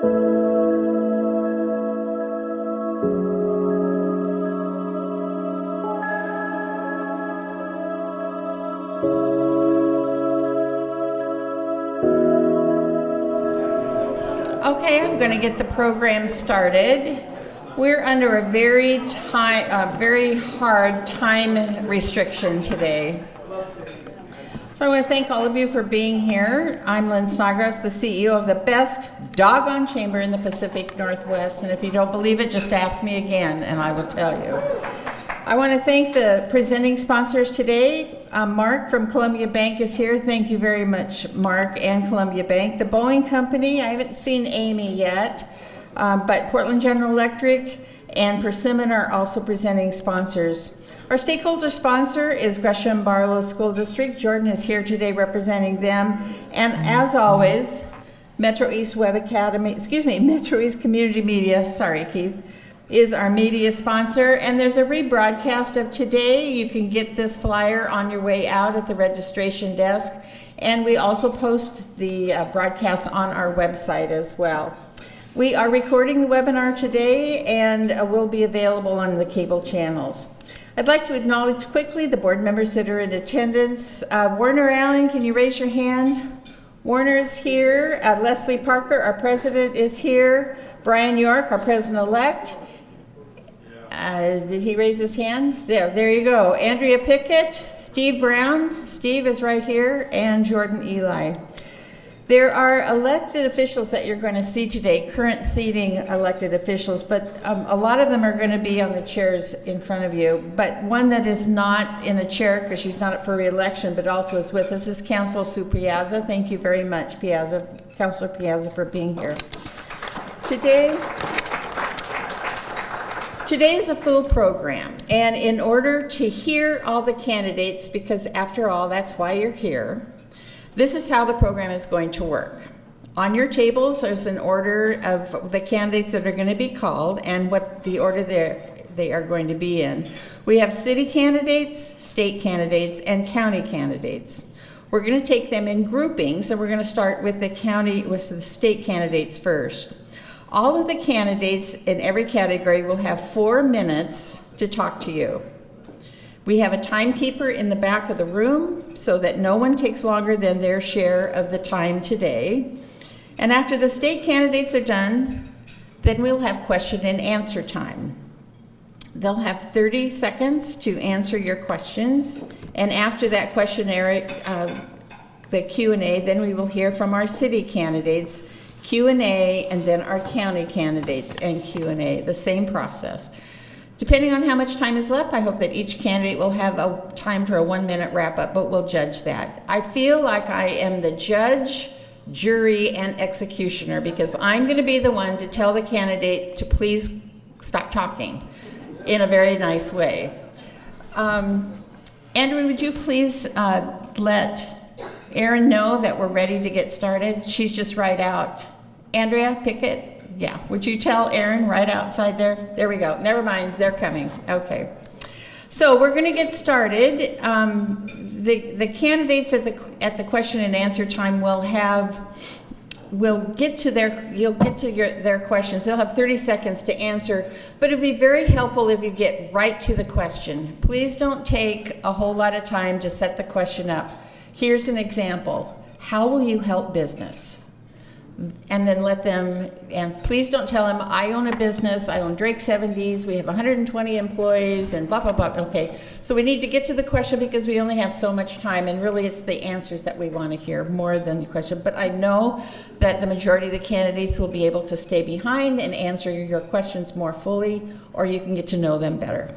Okay, I'm going to get the program started. We're under a very hard time restriction today. So I want to thank all of you for being here. I'm Lynn Snodgrass, the CEO of the best doggone chamber in the Pacific Northwest. And if you don't believe it, just ask me again and I will tell you. I want to thank the presenting sponsors today. Mark from Columbia Bank is here. Thank you very much, Mark and Columbia Bank. The Boeing Company, I haven't seen Amy yet, but Portland General Electric and Persimmon are also presenting sponsors. Our stakeholder sponsor is Gresham Barlow School District. Jordan is here today representing them. And as always, MetroEast Web Academy, MetroEast Community Media, sorry Keith, is our media sponsor, and there's a rebroadcast of today. You can get this flyer on your way out at the registration desk, and we also post the broadcast on our website as well. We are recording the webinar today and will be available on the cable channels. I'd like to acknowledge quickly the board members that are in attendance. Warner Allen, can you raise your hand? Warner is here. Leslie Parker, our president, is here. Brian York, our president-elect. Did he raise his hand? There you go. Andrea Pickett, Steve Brown, Steve is right here, and Jordan Eli. There are elected officials that you're going to see today, current seating elected officials, but a lot of them are going to be on the chairs in front of you. But one that is not in a chair because she's not up for re-election, but also is with us is Councilor Sue Piazza. Thank you very much, Councilor Piazza, for being here. Today is a full program, and in order to hear all the candidates, because after all, that's why you're here, this is how the program is going to work. On your tables, there's an order of the candidates that are going to be called and what the order they are going to be in. We have city candidates, state candidates, and county candidates. We're going to take them in groupings, and we're going to start with the state candidates first. All of the candidates in every category will have 4 minutes to talk to you. We have a timekeeper in the back of the room so that no one takes longer than their share of the time today. And after the state candidates are done, then we'll have question and answer time. They'll have 30 seconds to answer your questions. And after that questionnaire, the Q&A, then we will hear from our city candidates, Q&A, and then our county candidates and Q&A, the same process. Depending on how much time is left, I hope that each candidate will have a time for a 1-minute wrap-up, but we'll judge that. I feel like I am the judge, jury, and executioner because I'm going to be the one to tell the candidate to please stop talking in a very nice way. Andrew, would you please let Erin know that we're ready to get started? She's just right out. Andrea Pickett? Yeah, would you tell Erin right outside there? There we go. Never mind, they're coming. Okay. So we're going to get started. The candidates at the question and answer time you'll get to their questions. They'll have 30 seconds to answer, but it'd be very helpful if you get right to the question. Please don't take a whole lot of time to set the question up. Here's an example. How will you help business? And then let them, and please don't tell them, I own a business, I own Drake 70s, we have 120 employees, and blah, blah, blah. Okay, so we need to get to the question because we only have so much time, and really it's the answers that we want to hear more than the question. But I know that the majority of the candidates will be able to stay behind and answer your questions more fully, or you can get to know them better.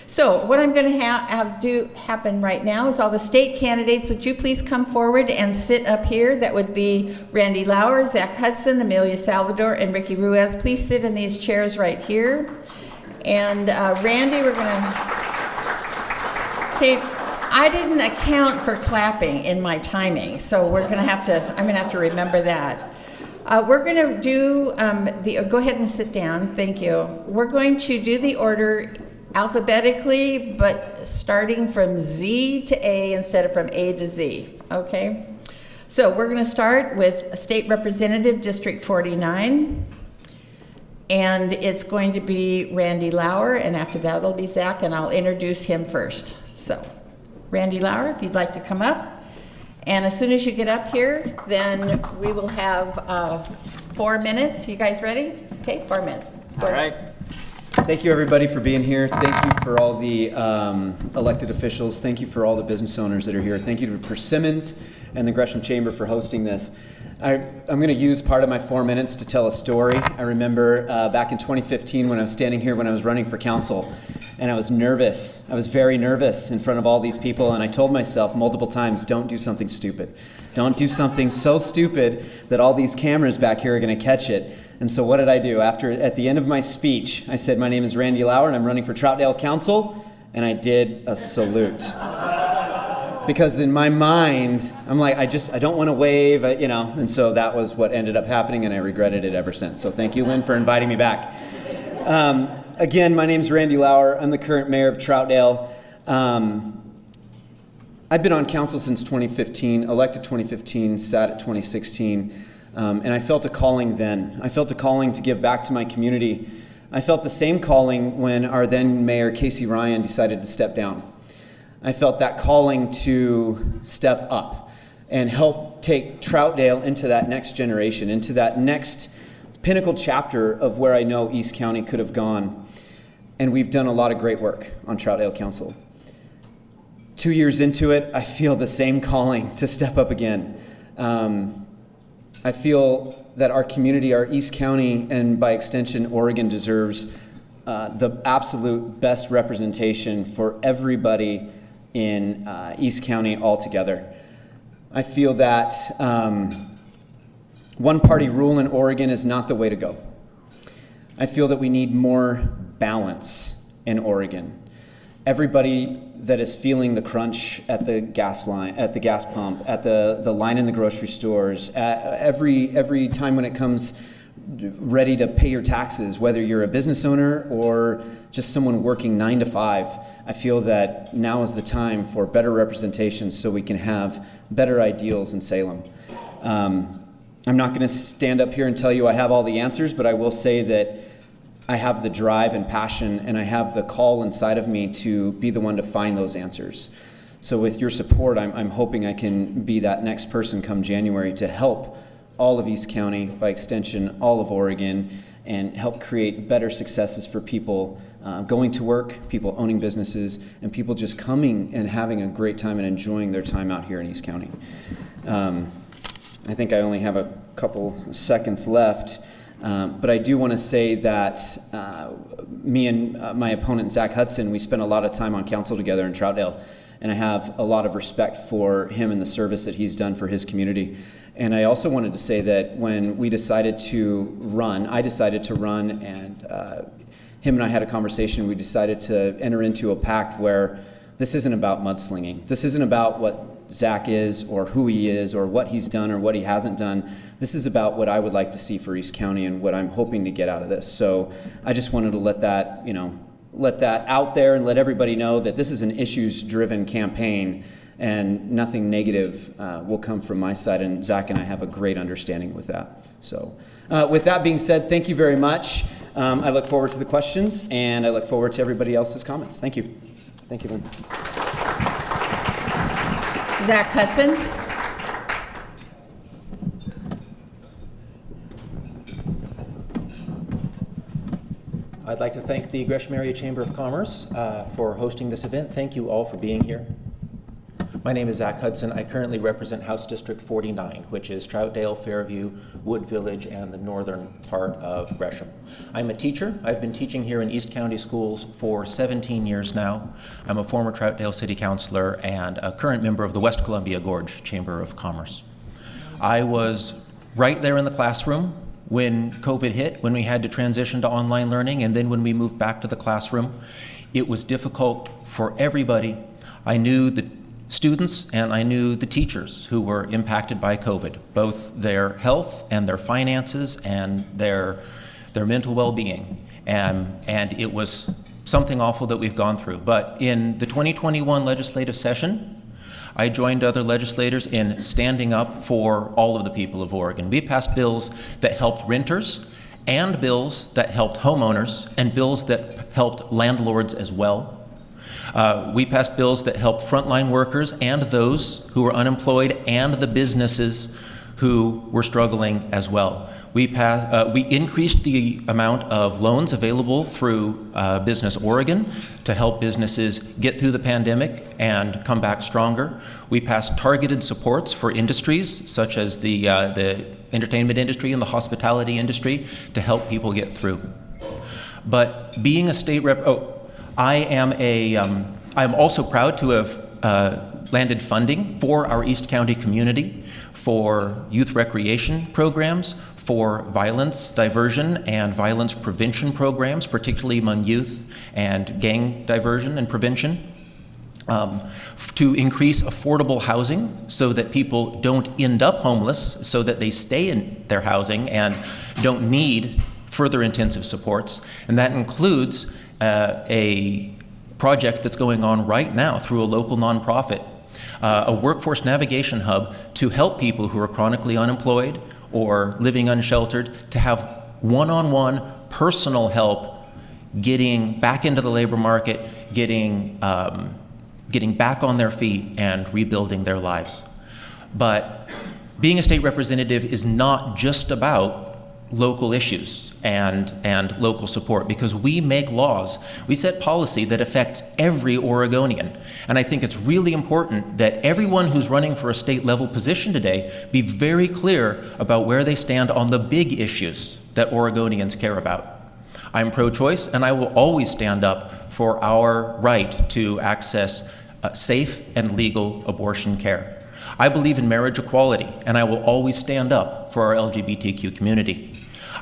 So what I'm going to happen right now is all the state candidates, would you please come forward and sit up here? That would be Randy Lauer, Zach Hudson, Amelia Salvador, and Ricki Ruiz. Please sit in these chairs right here. And Randy, we're going to... Okay, I didn't account for clapping in my timing, so I'm going to have to remember that. We're going to do go ahead and sit down. Thank you. We're going to do the order alphabetically, but starting from Z to A instead of from A to Z, okay? So we're going to start with State Representative District 49. And it's going to be Randy Lauer, and after that it'll be Zach, and I'll introduce him first. So, Randy Lauer, if you'd like to come up. And as soon as you get up here, then we will have 4 minutes. You guys ready? Okay, 4 minutes. All right. Thank you, everybody, for being here. Thank you for all the elected officials. Thank you for all the business owners that are here. Thank you to Persimmons and the Gresham Chamber for hosting this. I'm going to use part of my 4 minutes to tell a story. I remember back in 2015 when I was standing here when I was running for council, and I was nervous. I was very nervous in front of all these people, and I told myself multiple times, don't do something stupid. Don't do something so stupid that all these cameras back here are going to catch it. And so what did I do? At the end of my speech, I said, my name is Randy Lauer, and I'm running for Troutdale Council, and I did a salute. Because in my mind, I'm like, I don't want to wave, and so that was what ended up happening, and I regretted it ever since. So thank you, Lynn, for inviting me back. Again, my name's Randy Lauer. I'm the current mayor of Troutdale. I've been on council since 2015, elected 2015, sat at 2016, and I felt a calling then. I felt a calling to give back to my community. I felt the same calling when our then mayor, Casey Ryan, decided to step down. I felt that calling to step up and help take Troutdale into that next generation, into that next pinnacle chapter of where I know East County could have gone. And we've done a lot of great work on Troutdale Council. 2 years into it, I feel the same calling to step up again. I feel that our community, our East County, and by extension, Oregon deserves the absolute best representation for everybody in East County altogether. I feel that one-party rule in Oregon is not the way to go. I feel that we need more balance in Oregon. Everybody that is feeling the crunch at the gas line, at the gas pump, at the line in the grocery stores, every time when it comes ready to pay your taxes, whether you're a business owner or just someone working 9 to 5, I feel that now is the time for better representation so we can have better ideals in Salem. I'm not going to stand up here and tell you I have all the answers, but I will say that I have the drive and passion, and I have the call inside of me to be the one to find those answers. So with your support, I'm hoping I can be that next person come January to help all of East County, by extension, all of Oregon, and help create better successes for people going to work, people owning businesses, and people just coming and having a great time and enjoying their time out here in East County. I think I only have a couple seconds left, but I do want to say that me and my opponent, Zach Hudson, we spent a lot of time on council together in Troutdale, and I have a lot of respect for him and the service that he's done for his community. And I also wanted to say that when we decided to run, I decided to run, and him and I had a conversation. We decided to enter into a pact where this isn't about mudslinging. This isn't about what Zach is or who he is or what he's done or what he hasn't done. This is about what I would like to see for East County and what I'm hoping to get out of this. So I just wanted to let that out there and let everybody know that this is an issues-driven campaign, and nothing negative will come from my side, and Zach and I have a great understanding with that. So with that being said, thank you very much. I look forward to the questions, and I look forward to everybody else's comments. Thank you. Thank you, Lynn. Zach Hudson. I'd like to thank the Gresham Area Chamber of Commerce for hosting this event. Thank you all for being here. My name is Zach Hudson. I currently represent House District 49, which is Troutdale, Fairview, Wood Village, and the northern part of Gresham. I'm a teacher. I've been teaching here in East County schools for 17 years now. I'm a former Troutdale City Councilor and a current member of the West Columbia Gorge Chamber of Commerce. I was right there in the classroom when COVID hit, when we had to transition to online learning, and then when we moved back to the classroom. It was difficult for everybody. I knew the students and I knew the teachers who were impacted by COVID, both their health and their finances and their mental well-being. And it was something awful that we've gone through. But in the 2021 legislative session, I joined other legislators in standing up for all of the people of Oregon. We passed bills that helped renters, and bills that helped homeowners, and bills that helped landlords as well. We passed bills that helped frontline workers and those who were unemployed and the businesses who were struggling as well. We increased the amount of loans available through Business Oregon to help businesses get through the pandemic and come back stronger. We passed targeted supports for industries such as the entertainment industry and the hospitality industry to help people get through. But being a state rep, I'm also proud to have landed funding for our East County community for youth recreation programs, for violence diversion and violence prevention programs, particularly among youth, and gang diversion and prevention, to increase affordable housing so that people don't end up homeless, so that they stay in their housing and don't need further intensive supports. And that includes a project that's going on right now through a local nonprofit, a workforce navigation hub to help people who are chronically unemployed or living unsheltered to have one-on-one personal help getting back into the labor market, getting back on their feet and rebuilding their lives. But being a state representative is not just about local issues and local support, because we make laws, we set policy that affects every Oregonian. And I think it's really important that everyone who's running for a state level position today be very clear about where they stand on the big issues that Oregonians care about. I'm pro-choice, and I will always stand up for our right to access safe and legal abortion care. I believe in marriage equality, and I will always stand up for our LGBTQ community.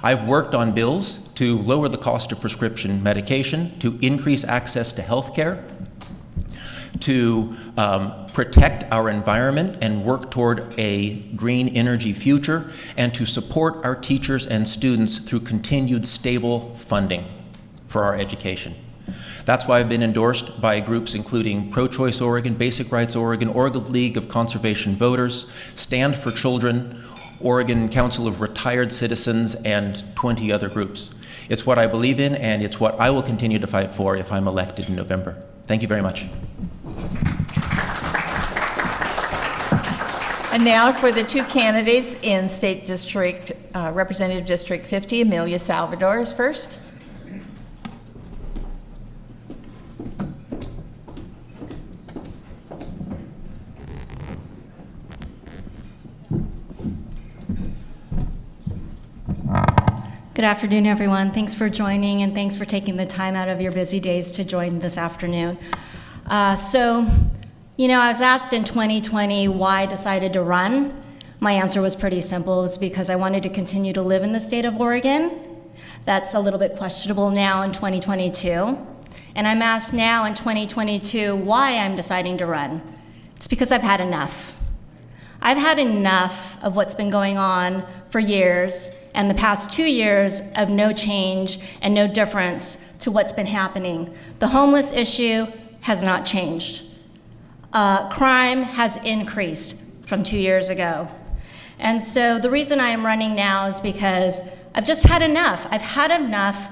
I've worked on bills to lower the cost of prescription medication, to increase access to health care, to protect our environment and work toward a green energy future, and to support our teachers and students through continued stable funding for our education. That's why I've been endorsed by groups including Pro-Choice Oregon, Basic Rights Oregon, Oregon League of Conservation Voters, Stand for Children, Oregon Council of Retired Citizens, and 20 other groups. It's what I believe in, and it's what I will continue to fight for if I'm elected in November. Thank you very much. And now for the two candidates in State District, Representative District 50, Amelia Salvador is first. Good afternoon, everyone. Thanks for joining, and thanks for taking the time out of your busy days to join this afternoon. I was asked in 2020 why I decided to run. My answer was pretty simple. It was because I wanted to continue to live in the state of Oregon. That's a little bit questionable now in 2022. And I'm asked now in 2022 why I'm deciding to run. It's because I've had enough. I've had enough of what's been going on for years, and the past 2 years of no change and no difference to what's been happening. The homeless issue has not changed. Crime has increased from 2 years ago. And so the reason I am running now is because I've just had enough. I've had enough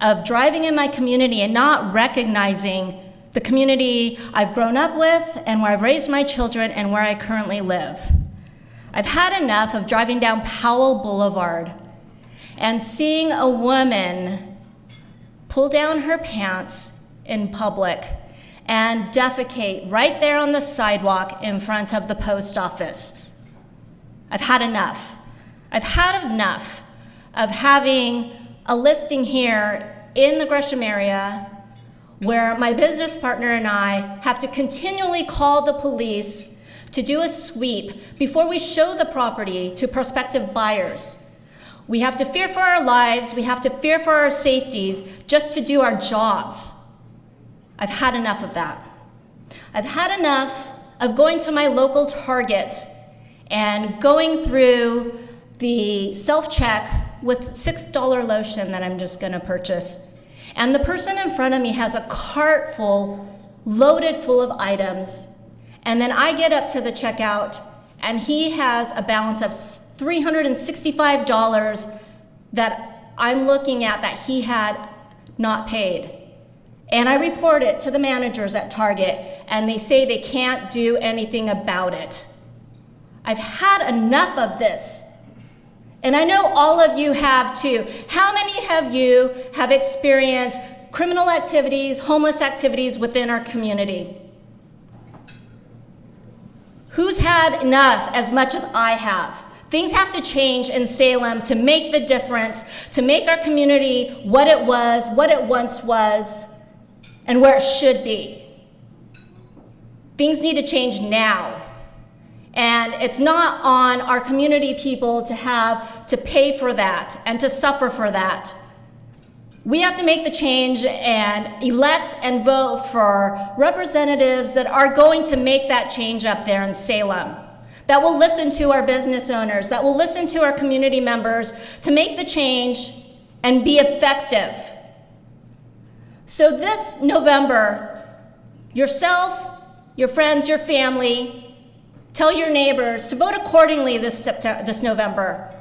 of driving in my community and not recognizing the community I've grown up with and where I've raised my children and where I currently live. I've had enough of driving down Powell Boulevard and seeing a woman pull down her pants in public and defecate right there on the sidewalk in front of the post office. I've had enough. I've had enough of having a listing here in the Gresham area where my business partner and I have to continually call the police to do a sweep before we show the property to prospective buyers. We have to fear for our lives, we have to fear for our safeties just to do our jobs. I've had enough of that. I've had enough of going to my local Target and going through the self-check with $6 lotion that I'm just gonna purchase. And the person in front of me has a cart full, loaded full of items, And then I get up to the checkout, and he has a balance of $365 that I'm looking at that he had not paid. And I report it to the managers at Target, and they say they can't do anything about it. I've had enough of this. And I know all of you have too. How many of you have experienced criminal activities, homeless activities within our community? Who's had enough as much as I have? Things have to change in Salem to make the difference, to make our community what it was, what it once was, and where it should be. Things need to change now. And it's not on our community people to have to pay for that and to suffer for that. We have to make the change and elect and vote for representatives that are going to make that change up there in Salem, that will listen to our business owners, that will listen to our community members to make the change and be effective. So this November, yourself, your friends, your family, tell your neighbors to vote accordingly this November,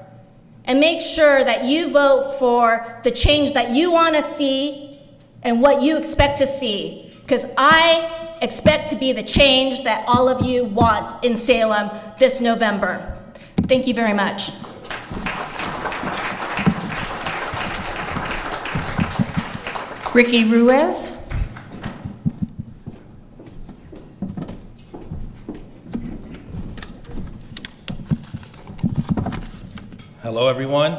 and make sure that you vote for the change that you want to see and what you expect to see, because I expect to be the change that all of you want in Salem this November. Thank you very much. Ricki Ruiz. Hello, everyone.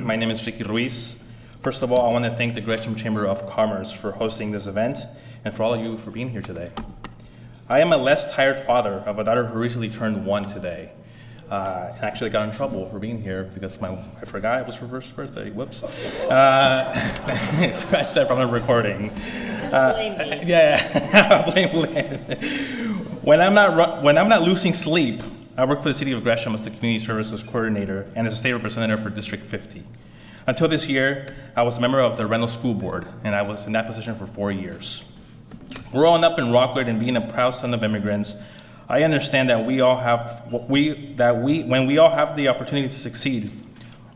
My name is Ricki Ruiz. First of all, I want to thank the Gresham Chamber of Commerce for hosting this event and for all of you for being here today. I am a less tired father of a daughter who recently turned 1 today. And actually got in trouble for being here because I forgot it was her first birthday. Whoops. Scratch that from the recording. Just blame me. Yeah, blame Lynn. When I'm not losing sleep, I work for the City of Gresham as the Community Services Coordinator and as a State Representative for District 50. Until this year, I was a member of the Reynolds School Board, and I was in that position for 4 years. Growing up in Rockwood and being a proud son of immigrants, I understand that when we all have the opportunity to succeed,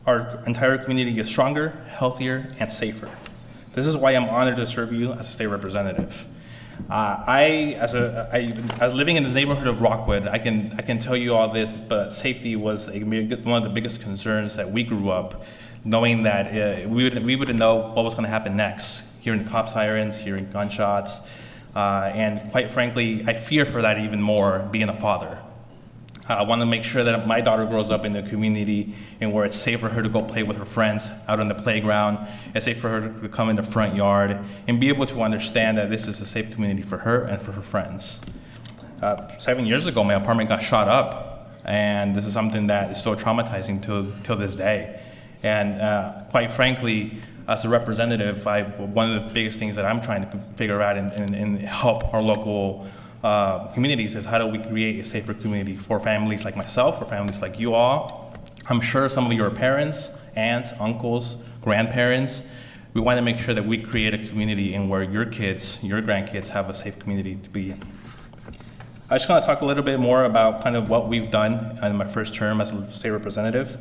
our entire community is stronger, healthier, and safer. This is why I'm honored to serve you as a state representative. As living in the neighborhood of Rockwood, I can tell you all this, but safety was one of the biggest concerns that we grew up, knowing that we wouldn't know what was going to happen next, hearing cop sirens, hearing gunshots, and quite frankly, I fear for that even more being a father. I want to make sure that my daughter grows up in a community and where it's safe for her to go play with her friends out on the playground, it's safe for her to come in the front yard, and be able to understand that this is a safe community for her and for her friends. 7 years ago, my apartment got shot up, and this is something that is so traumatizing till this day. And quite frankly, as a representative, one of the biggest things that I'm trying to figure out and help our local communities is how do we create a safer community for families like myself, for families like you all. I'm sure some of you are parents, aunts, uncles, grandparents. We want to make sure that we create a community in where your kids, your grandkids have a safe community to be in. I just want to talk a little bit more about kind of what we've done in my first term as a state representative.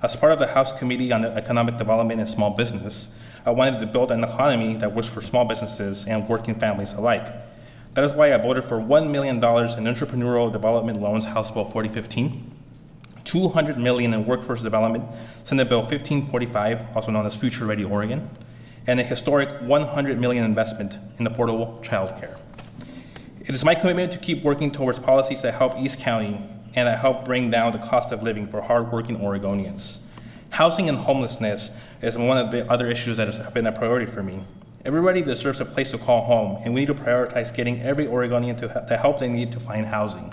As part of the House Committee on Economic Development and Small Business, I wanted to build an economy that works for small businesses and working families alike. That is why I voted for $1 million in entrepreneurial development loans, House Bill 4015, $200 million in workforce development, Senate Bill 1545, also known as Future Ready Oregon, and a historic $100 million investment in affordable childcare. It is my commitment to keep working towards policies that help East County and that help bring down the cost of living for hardworking Oregonians. Housing and homelessness is one of the other issues that has been a priority for me. Everybody deserves a place to call home, and we need to prioritize getting every Oregonian the help they need to find housing.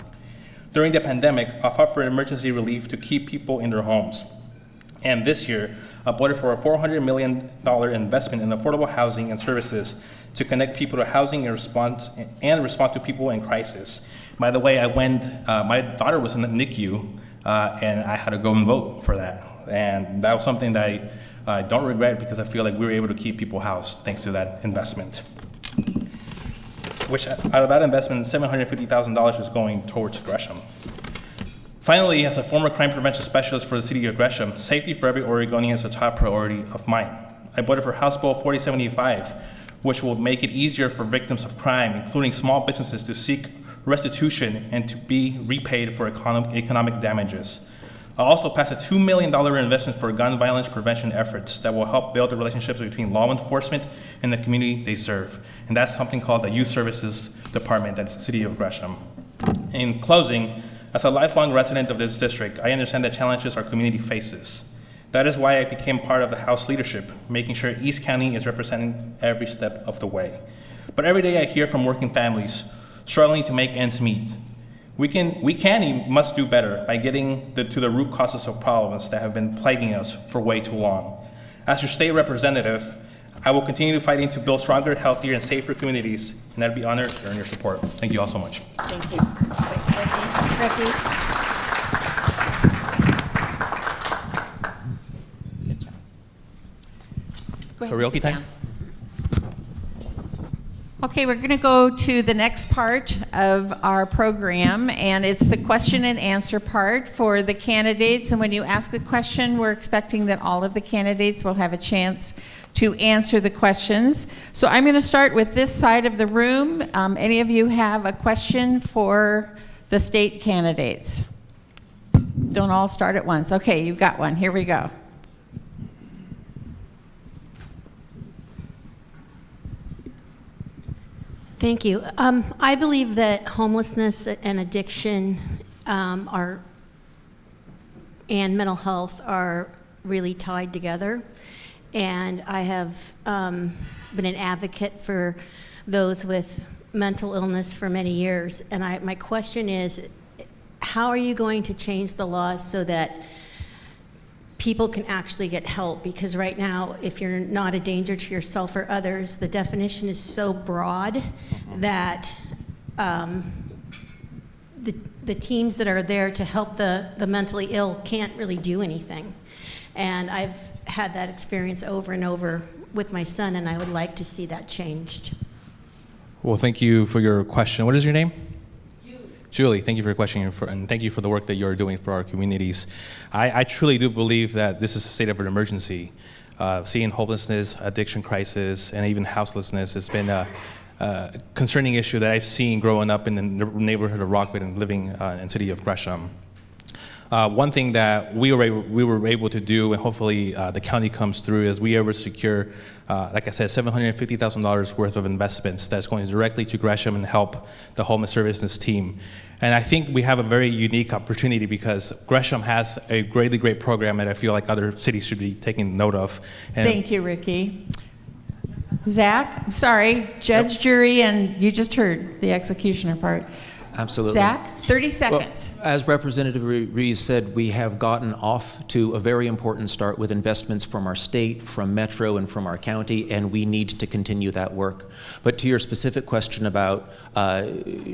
During the pandemic, I fought for emergency relief to keep people in their homes. And this year, I voted for a $400 million investment in affordable housing and services to connect people to housing and respond to people in crisis. By the way, my daughter was in the NICU, and I had to go and vote for that. And that was something that I don't regret because I feel like we were able to keep people housed thanks to that investment. which out of that investment, $750,000 is going towards Gresham. Finally, as a former crime prevention specialist for the city of Gresham, safety for every Oregonian is a top priority of mine. I voted for House Bill 4075, which will make it easier for victims of crime, including small businesses, to seek restitution and to be repaid for economic damages. I also passed a $2 million investment for gun violence prevention efforts that will help build the relationships between law enforcement and the community they serve. And that's something called the Youth Services Department at the City of Gresham. In closing, as a lifelong resident of this district, I understand the challenges our community faces. That is why I became part of the House leadership, making sure East County is represented every step of the way. But every day I hear from working families struggling to make ends meet. We can and must do better by getting to the root causes of problems that have been plaguing us for way too long. As your state representative, I will continue fighting to build stronger, healthier, and safer communities, and I'd be honored to earn your support. Thank you all so much. Thank you. Thanks, Ricki. Go ahead and Karaoke sit time? down. Okay, we're going to go to the next part of our program, and it's the question and answer part for the candidates. And when you ask a question, we're expecting that all of the candidates will have a chance to answer the questions. So I'm going to start with this side of the room. Any of you have a question for the state candidates? Don't all start at once. Okay, you've got one. Here we go. Thank you. I believe that homelessness and addiction and mental health are really tied together. And I have been an advocate for those with mental illness for many years. And my question is, how are you going to change the laws so that people can actually get help? Because right now, if you're not a danger to yourself or others, the definition is so broad that the teams that are there to help the mentally ill can't really do anything. And I've had that experience over and over with my son, and I would like to see that changed. Well, thank you for your question. What is your name? Julie, thank you for your question and thank you for the work that you're doing for our communities. I truly do believe that this is a state of an emergency. Seeing homelessness, addiction crisis, and even houselessness has been a concerning issue that I've seen growing up in the neighborhood of Rockwood and living in the city of Gresham. One thing that we were able to do, and hopefully the county comes through, is we were able to secure, like I said, $750,000 worth of investments that's going directly to Gresham and help the homeless services team. And I think we have a very unique opportunity because Gresham has a great program that I feel like other cities should be taking note of. And Thank you, Ricki. Zach, sorry, judge, jury, and you just heard the executioner part. Absolutely. Zach, 30 seconds. Well, as Representative Ruiz said, we have gotten off to a very important start with investments from our state, from Metro, and from our county, and we need to continue that work. But to your specific question about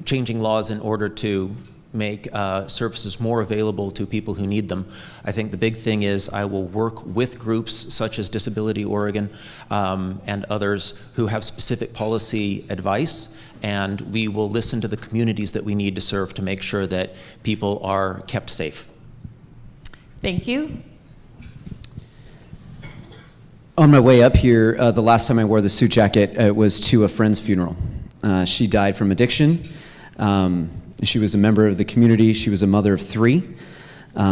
changing laws in order to make services more available to people who need them, I think the big thing is I will work with groups such as Disability Oregon and others who have specific policy advice, and we will listen to the communities that we need to serve to make sure that people are kept safe. Thank you. On my way up here, the last time I wore the suit jacket was to a friend's funeral. She died from addiction. She was a member of the community. She was a mother of 3.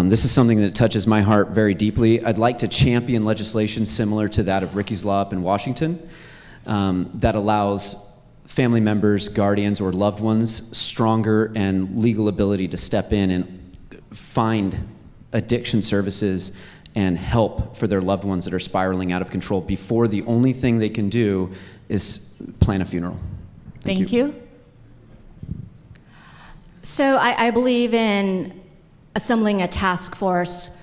This is something that touches my heart very deeply. I'd like to champion legislation similar to that of Ricki's law up in Washington that allows family members, guardians, or loved ones stronger and legal ability to step in and find addiction services and help for their loved ones that are spiraling out of control before the only thing they can do is plan a funeral. Thank you. So I believe in assembling a task force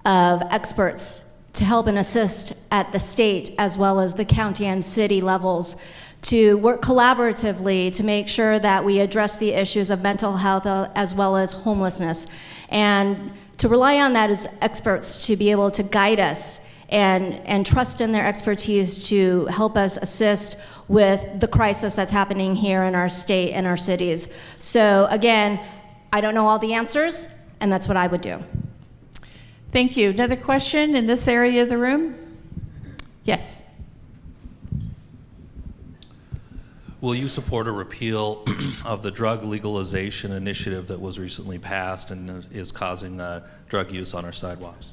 of experts to help and assist at the state as well as the county and city levels to work collaboratively to make sure that we address the issues of mental health as well as homelessness, and to rely on that as experts to be able to guide us and trust in their expertise to help us assist with the crisis that's happening here in our state and our cities. So again, I don't know all the answers, and that's what I would do. Thank you. Another question in this area of the room? Yes. Will you support a repeal of the drug legalization initiative that was recently passed and is causing drug use on our sidewalks?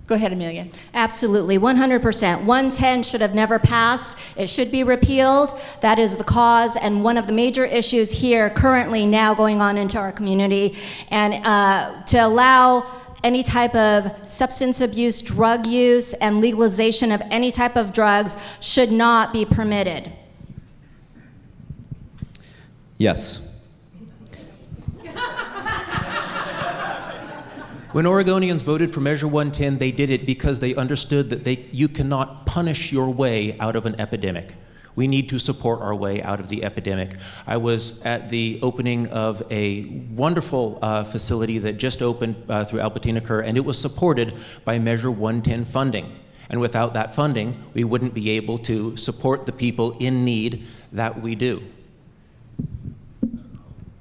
Go ahead, Amelia. Absolutely, 100%. 110 should have never passed. It should be repealed. That is the cause and one of the major issues here currently now going on into our community. And to allow any type of substance abuse, drug use, and legalization of any type of drugs should not be permitted. Yes. When Oregonians voted for Measure 110, they did it because they understood that you cannot punish your way out of an epidemic. We need to support our way out of the epidemic. I was at the opening of a wonderful facility that just opened through Albertina Kerr, and it was supported by Measure 110 funding. And without that funding, we wouldn't be able to support the people in need that we do.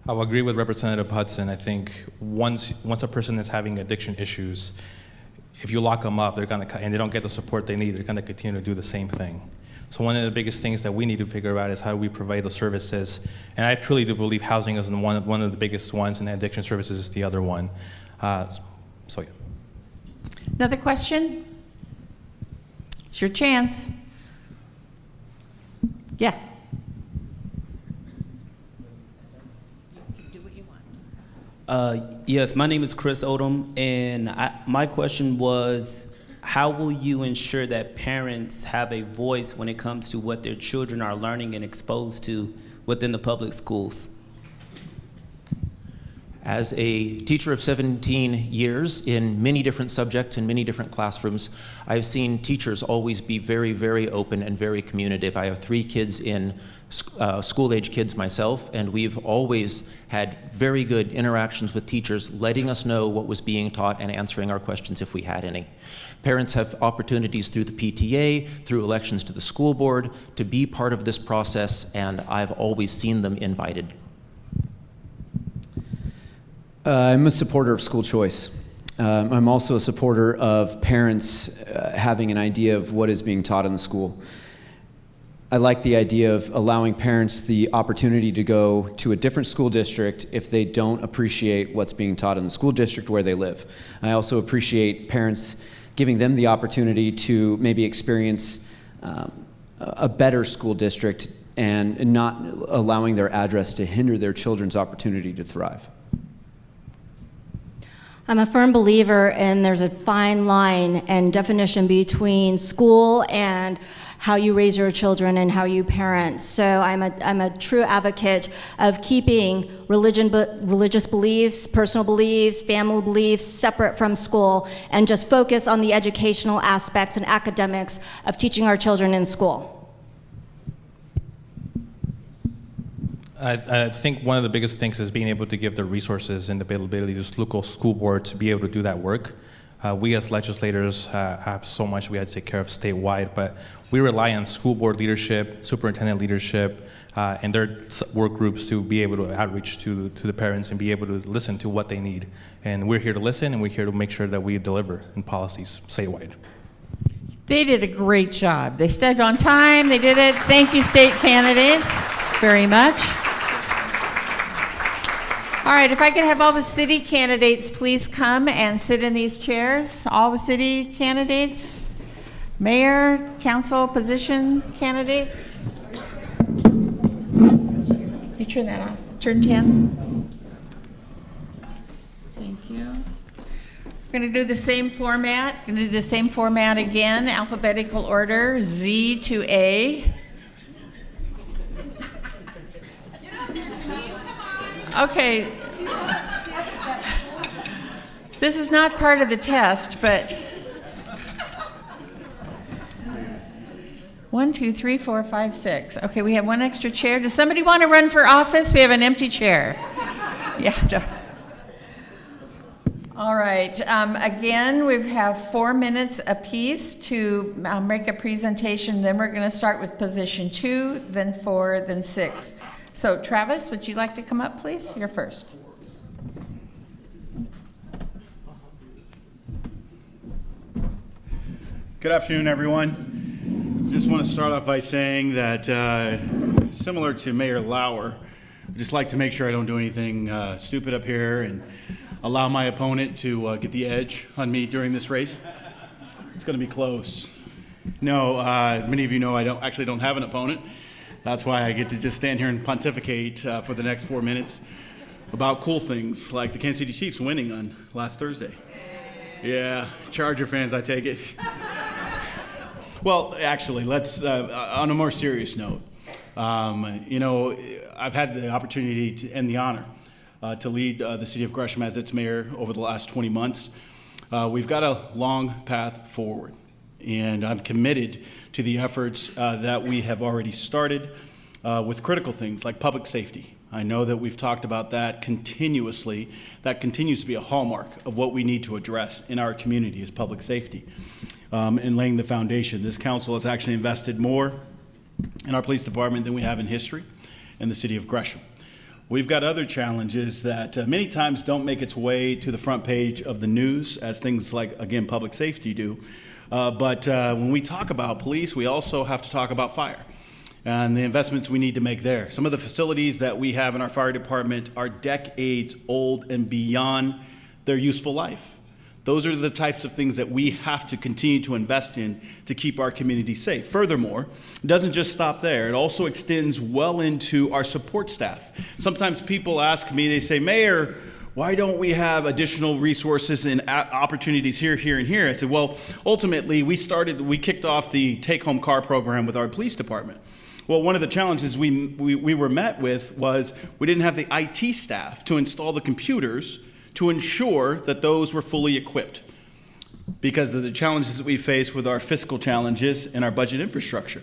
I will agree with Representative Hudson. I think once a person is having addiction issues, if you lock them up, and they don't get the support they need, they're gonna continue to do the same thing. So one of the biggest things that we need to figure out is how we provide the services. And I truly do believe housing is one of the biggest ones, and addiction services is the other one. So yeah. Another question? It's your chance. Yeah. Yes, my name is Chris Odom, and my question was, how will you ensure that parents have a voice when it comes to what their children are learning and exposed to within the public schools? As a teacher of 17 years in many different subjects in many different classrooms, I've seen teachers always be very, very open and very communicative. I have 3 kids in school-age kids myself, and we've always had very good interactions with teachers, letting us know what was being taught and answering our questions if we had any. Parents have opportunities through the PTA, through elections to the school board, to be part of this process, and I've always seen them invited. I'm a supporter of school choice. I'm also a supporter of parents having an idea of what is being taught in the school. I like the idea of allowing parents the opportunity to go to a different school district if they don't appreciate what's being taught in the school district where they live. I also appreciate parents giving them the opportunity to maybe experience a better school district and not allowing their address to hinder their children's opportunity to thrive. I'm a firm believer in there's a fine line and definition between school and how you raise your children and how you parent. So I'm a true advocate of keeping religious beliefs, personal beliefs, family beliefs separate from school and just focus on the educational aspects and academics of teaching our children in school. I think one of the biggest things is being able to give the resources and the availability to local school board to be able to do that work. We as legislators have so much we had to take care of statewide, but we rely on school board leadership, superintendent leadership, and their work groups to be able to outreach to the parents and be able to listen to what they need. And we're here to listen, and we're here to make sure that we deliver in policies statewide. They did a great job. They stayed on time. They did it. Thank you, state candidates, very much. All right, if I could have all the city candidates please come and sit in these chairs. All the city candidates, mayor, council position candidates. You turn that off. Turn 10. Thank you. We're going to do the same format. Going to do the same format again, alphabetical order, Z to A. Okay. This is not part of the test, but 1, 2, 3, 4, 5, 6. Okay, we have one extra chair. Does somebody want to run for office? We have an empty chair. Yeah. All right. Again, we have 4 minutes apiece to make a presentation. Then we're going to start with position 2, then 4, then 6. So Travis, would you like to come up, please? You're first. Good afternoon, everyone. Just want to start off by saying that, similar to Mayor Lauer, I'd just like to make sure I don't do anything stupid up here and allow my opponent to get the edge on me during this race. It's going to be close. No, as many of you know, I actually don't have an opponent. That's why I get to just stand here and pontificate for the next 4 minutes about cool things like the Kansas City Chiefs winning on last Thursday. Yeah, Charger fans, I take it. Well, actually, let's, on a more serious note, I've had the opportunity and the honor to lead the city of Gresham as its mayor over the last 20 months. We've got a long path forward, and I'm committed to the efforts that we have already started with critical things like public safety. I know that we've talked about that continuously. That continues to be a hallmark of what we need to address in our community is public safety. In laying the foundation. This council has actually invested more in our police department than we have in history in the city of Gresham. We've got other challenges that many times don't make its way to the front page of the news as things like, again, public safety do. But when we talk about police, we also have to talk about fire and the investments we need to make there. Some of the facilities that we have in our fire department are decades old and beyond their useful life. Those are the types of things that we have to continue to invest in to keep our community safe. Furthermore, it doesn't just stop there. It also extends well into our support staff. Sometimes people ask me, they say, Mayor, why don't we have additional resources and opportunities here, here, and here? I said, well, ultimately, we kicked off the take-home car program with our police department. Well, one of the challenges we were met with was we didn't have the IT staff to install the computers to ensure that those were fully equipped because of the challenges that we face with our fiscal challenges and our budget infrastructure.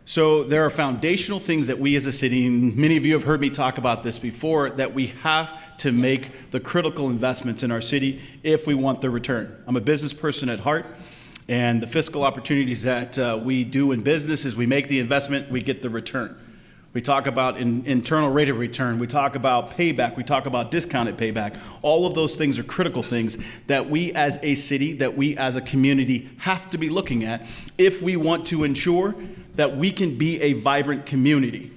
So there are foundational things that we as a city, and many of you have heard me talk about this before, that we have to make the critical investments in our city if we want the return. I'm a business person at heart, and the fiscal opportunities that we do in business is we make the investment, we get the return. We talk about internal rate of return. We talk about payback. We talk about discounted payback. All of those things are critical things that we as a city, that we as a community have to be looking at if we want to ensure that we can be a vibrant community.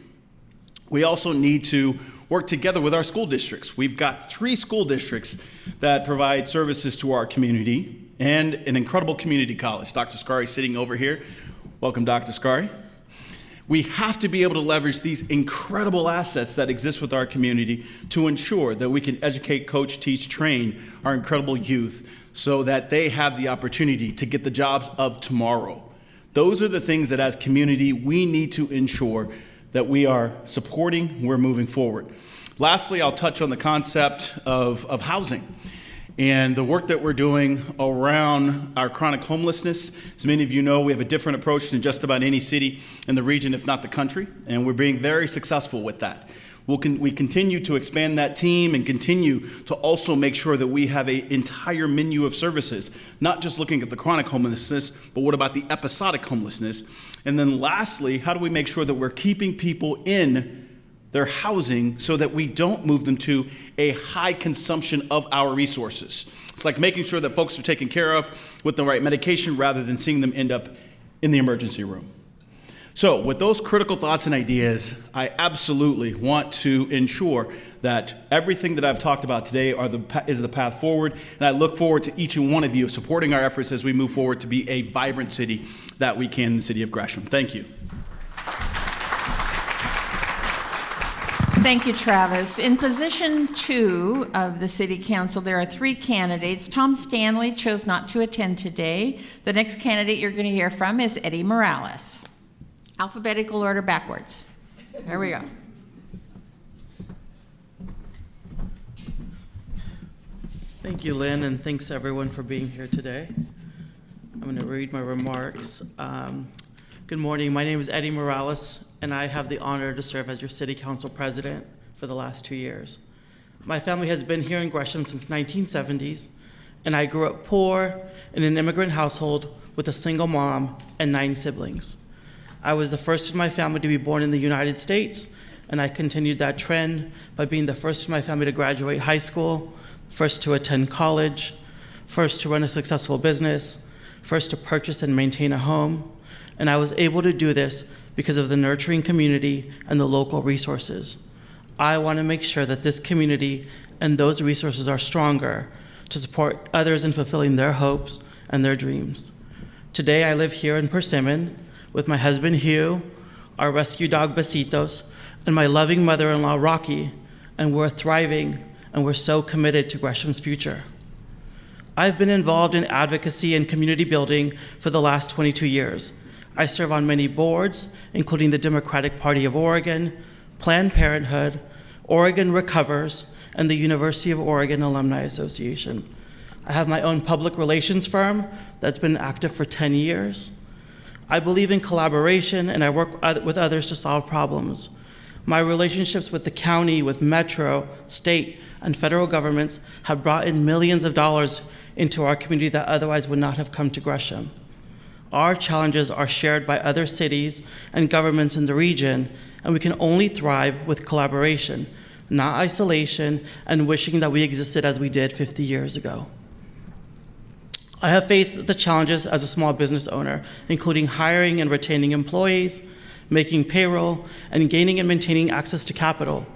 We also need to work together with our school districts. We've got 3 school districts that provide services to our community and an incredible community college. Dr. Scari sitting over here. Welcome, Dr. Scari. We have to be able to leverage these incredible assets that exist with our community to ensure that we can educate, coach, teach, train our incredible youth so that they have the opportunity to get the jobs of tomorrow. Those are the things that as community we need to ensure that we are supporting, we're moving forward. Lastly, I'll touch on the concept of housing and the work that we're doing around our chronic homelessness. As many of you know, we have a different approach than just about any city in the region, if not the country, and we're being very successful with that. We continue to expand that team and continue to also make sure that we have an entire menu of services, not just looking at the chronic homelessness, but what about the episodic homelessness? And then lastly, how do we make sure that we're keeping people in their housing so that we don't move them to a high consumption of our resources? It's like making sure that folks are taken care of with the right medication rather than seeing them end up in the emergency room. So with those critical thoughts and ideas, I absolutely want to ensure that everything that I've talked about today is the path forward, and I look forward to each and one of you supporting our efforts as we move forward to be a vibrant city that we can in the city of Gresham. Thank you. Thank you, Travis. In position 2 of the City Council, there are 3 candidates. Tom Stanley chose not to attend today. The next candidate you're going to hear from is Eddy Morales. Alphabetical order backwards. There we go. Thank you, Lynn, and thanks everyone for being here today. I'm going to read my remarks. Good morning. My name is Eddy Morales, and I have the honor to serve as your City Council President for the last 2 years. My family has been here in Gresham since 1970s, and I grew up poor in an immigrant household with a single mom and 9 siblings. I was the first in my family to be born in the United States, and I continued that trend by being the first in my family to graduate high school, first to attend college, first to run a successful business, first to purchase and maintain a home. And I was able to do this because of the nurturing community and the local resources. I want to make sure that this community and those resources are stronger to support others in fulfilling their hopes and their dreams. Today, I live here in Persimmon with my husband, Hugh, our rescue dog, Besitos, and my loving mother-in-law, Rocky, and we're thriving, and we're so committed to Gresham's future. I've been involved in advocacy and community building for the last 22 years. I serve on many boards, including the Democratic Party of Oregon, Planned Parenthood, Oregon Recovers, and the University of Oregon Alumni Association. I have my own public relations firm that's been active for 10 years. I believe in collaboration, and I work with others to solve problems. My relationships with the county, with Metro, state, and federal governments have brought in millions of dollars into our community that otherwise would not have come to Gresham. Our challenges are shared by other cities and governments in the region, and we can only thrive with collaboration, not isolation and wishing that we existed as we did 50 years ago. I have faced the challenges as a small business owner, including hiring and retaining employees, making payroll, and gaining and maintaining access to capital.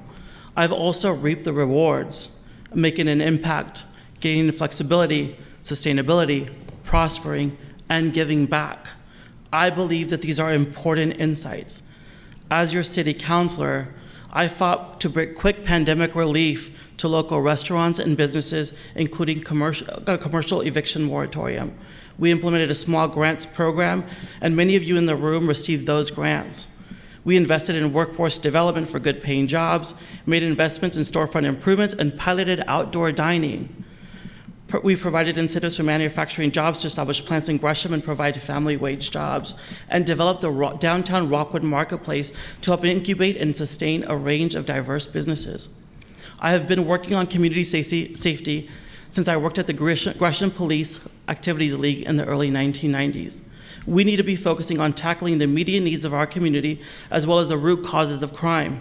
I've also reaped the rewards, making an impact, gaining flexibility, sustainability, prospering, and giving back. I believe that these are important insights. As your city councilor, I fought to bring quick pandemic relief to local restaurants and businesses, including commercial eviction moratorium. We implemented a small grants program, and many of you in the room received those grants. We invested in workforce development for good paying jobs, made investments in storefront improvements, and piloted outdoor dining. We provided incentives for manufacturing jobs to establish plants in Gresham and provide family wage jobs, and developed the downtown Rockwood Marketplace to help incubate and sustain a range of diverse businesses. I have been working on community safety since I worked at the Gresham Police Activities League in the early 1990s. We need to be focusing on tackling the immediate needs of our community as well as the root causes of crime.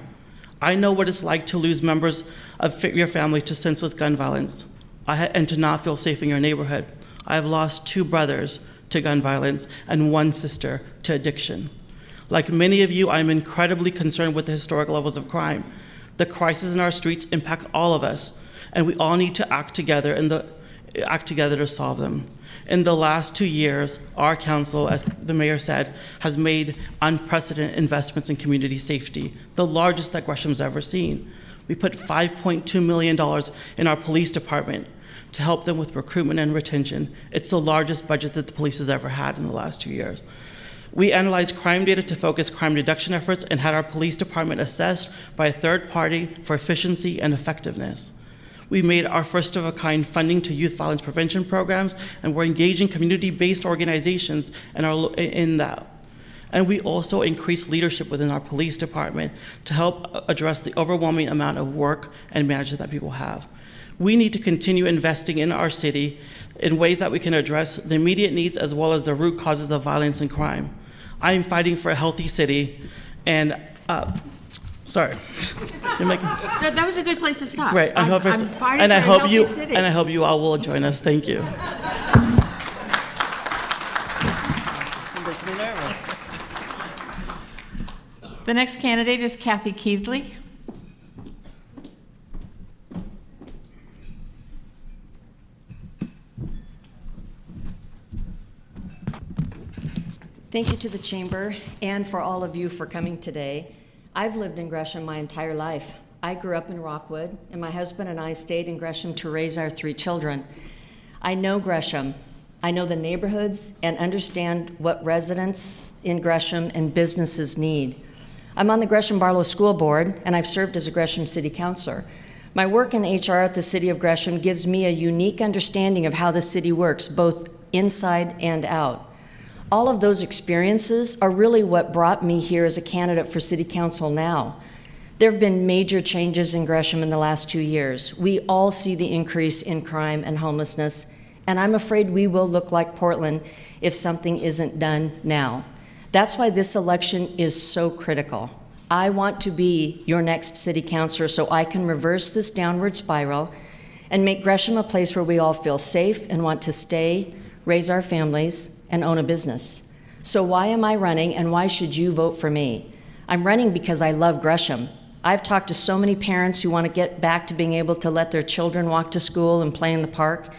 I know what it's like to lose members of your family to senseless gun violence and to not feel safe in your neighborhood. I have lost 2 brothers to gun violence and 1 sister to addiction. Like many of you, I'm incredibly concerned with the historic levels of crime. The crises in our streets impact all of us, and we all need to act together to solve them. In the last 2 years, our council, as the mayor said, has made unprecedented investments in community safety, the largest that Gresham's ever seen. We put $5.2 million in our police department to help them with recruitment and retention. It's the largest budget that the police has ever had in the last 2 years. We analyzed crime data to focus crime reduction efforts and had our police department assessed by a third party for efficiency and effectiveness. We made our first-of-a-kind funding to youth violence prevention programs, and we're engaging community-based organizations in that. And we also increased leadership within our police department to help address the overwhelming amount of work and management that people have. We need to continue investing in our city in ways that we can address the immediate needs as well as the root causes of violence and crime. I'm fighting for a healthy city, and sorry. That was a good place to stop. Great. I hope you all will join us. Thank you. The next candidate is Cathy Keathley. Thank you to the Chamber and for all of you for coming today. I've lived in Gresham my entire life. I grew up in Rockwood, and my husband and I stayed in Gresham to raise our 3 children. I know Gresham. I know the neighborhoods and understand what residents in Gresham and businesses need. I'm on the Gresham Barlow School Board, and I've served as a Gresham City Councilor. My work in HR at the City of Gresham gives me a unique understanding of how the city works, both inside and out. All of those experiences are really what brought me here as a candidate for City Council now. There have been major changes in Gresham in the last 2 years. We all see the increase in crime and homelessness, and I'm afraid we will look like Portland if something isn't done now. That's why this election is so critical. I want to be your next city councilor so I can reverse this downward spiral and make Gresham a place where we all feel safe and want to stay, raise our families, and own a business. So why am I running, and why should you vote for me? I'm running because I love Gresham. I've talked to so many parents who want to get back to being able to let their children walk to school and play in the park.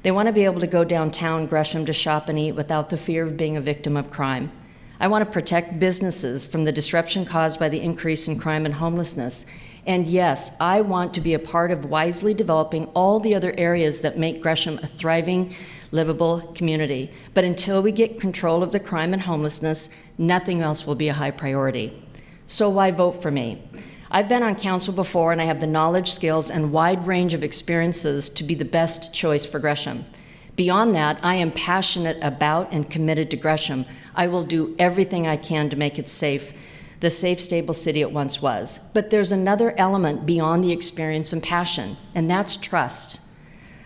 They want to be able to go downtown Gresham to shop and eat without the fear of being a victim of crime. I want to protect businesses from the disruption caused by the increase in crime and homelessness. And yes, I want to be a part of wisely developing all the other areas that make Gresham a thriving, livable community. But until we get control of the crime and homelessness, nothing else will be a high priority. So why vote for me? I've been on council before, and I have the knowledge, skills, and wide range of experiences to be the best choice for Gresham. Beyond that, I am passionate about and committed to Gresham. I will do everything I can to make it safe, the safe, stable city it once was. But there's another element beyond the experience and passion, and that's trust.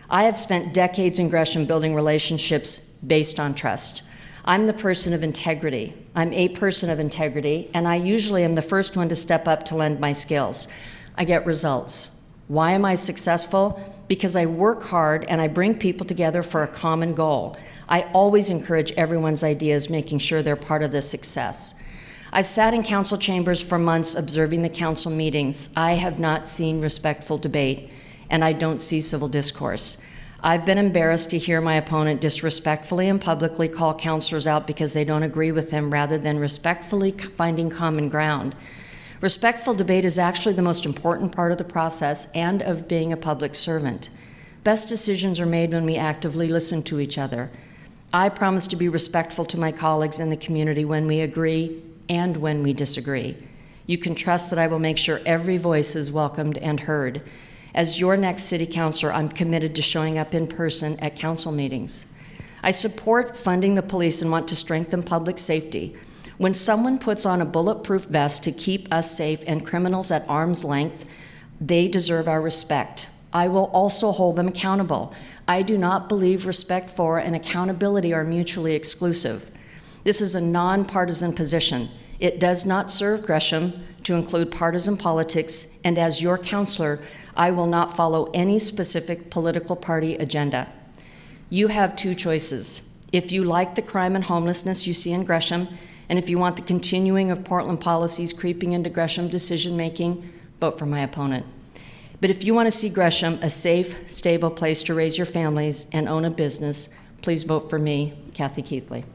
I have spent decades in Gresham building relationships based on trust. I'm the person of integrity. I'm a person of integrity, and I usually am the first one to step up to lend my skills. I get results. Why am I successful? Because I work hard and I bring people together for a common goal. I always encourage everyone's ideas, making sure they're part of the success. I've sat in council chambers for months observing the council meetings. I have not seen respectful debate, and I don't see civil discourse. I've been embarrassed to hear my opponent disrespectfully and publicly call councilors out because they don't agree with him, rather than respectfully finding common ground. Respectful debate is actually the most important part of the process and of being a public servant. Best decisions are made when we actively listen to each other. I promise to be respectful to my colleagues in the community when we agree and when we disagree. You can trust that I will make sure every voice is welcomed and heard. As your next city councilor, I'm committed to showing up in person at council meetings. I support funding the police and want to strengthen public safety. When someone puts on a bulletproof vest to keep us safe and criminals at arm's length, they deserve our respect. I will also hold them accountable. I do not believe respect for and accountability are mutually exclusive. This is a non-partisan position. It does not serve Gresham to include partisan politics, and as your councilor, I will not follow any specific political party agenda. You have two choices. If you like the crime and homelessness you see in Gresham, and if you want the continuing of Portland policies creeping into Gresham decision-making, vote for my opponent. But if you want to see Gresham a safe, stable place to raise your families and own a business, please vote for me, Cathy Keathley.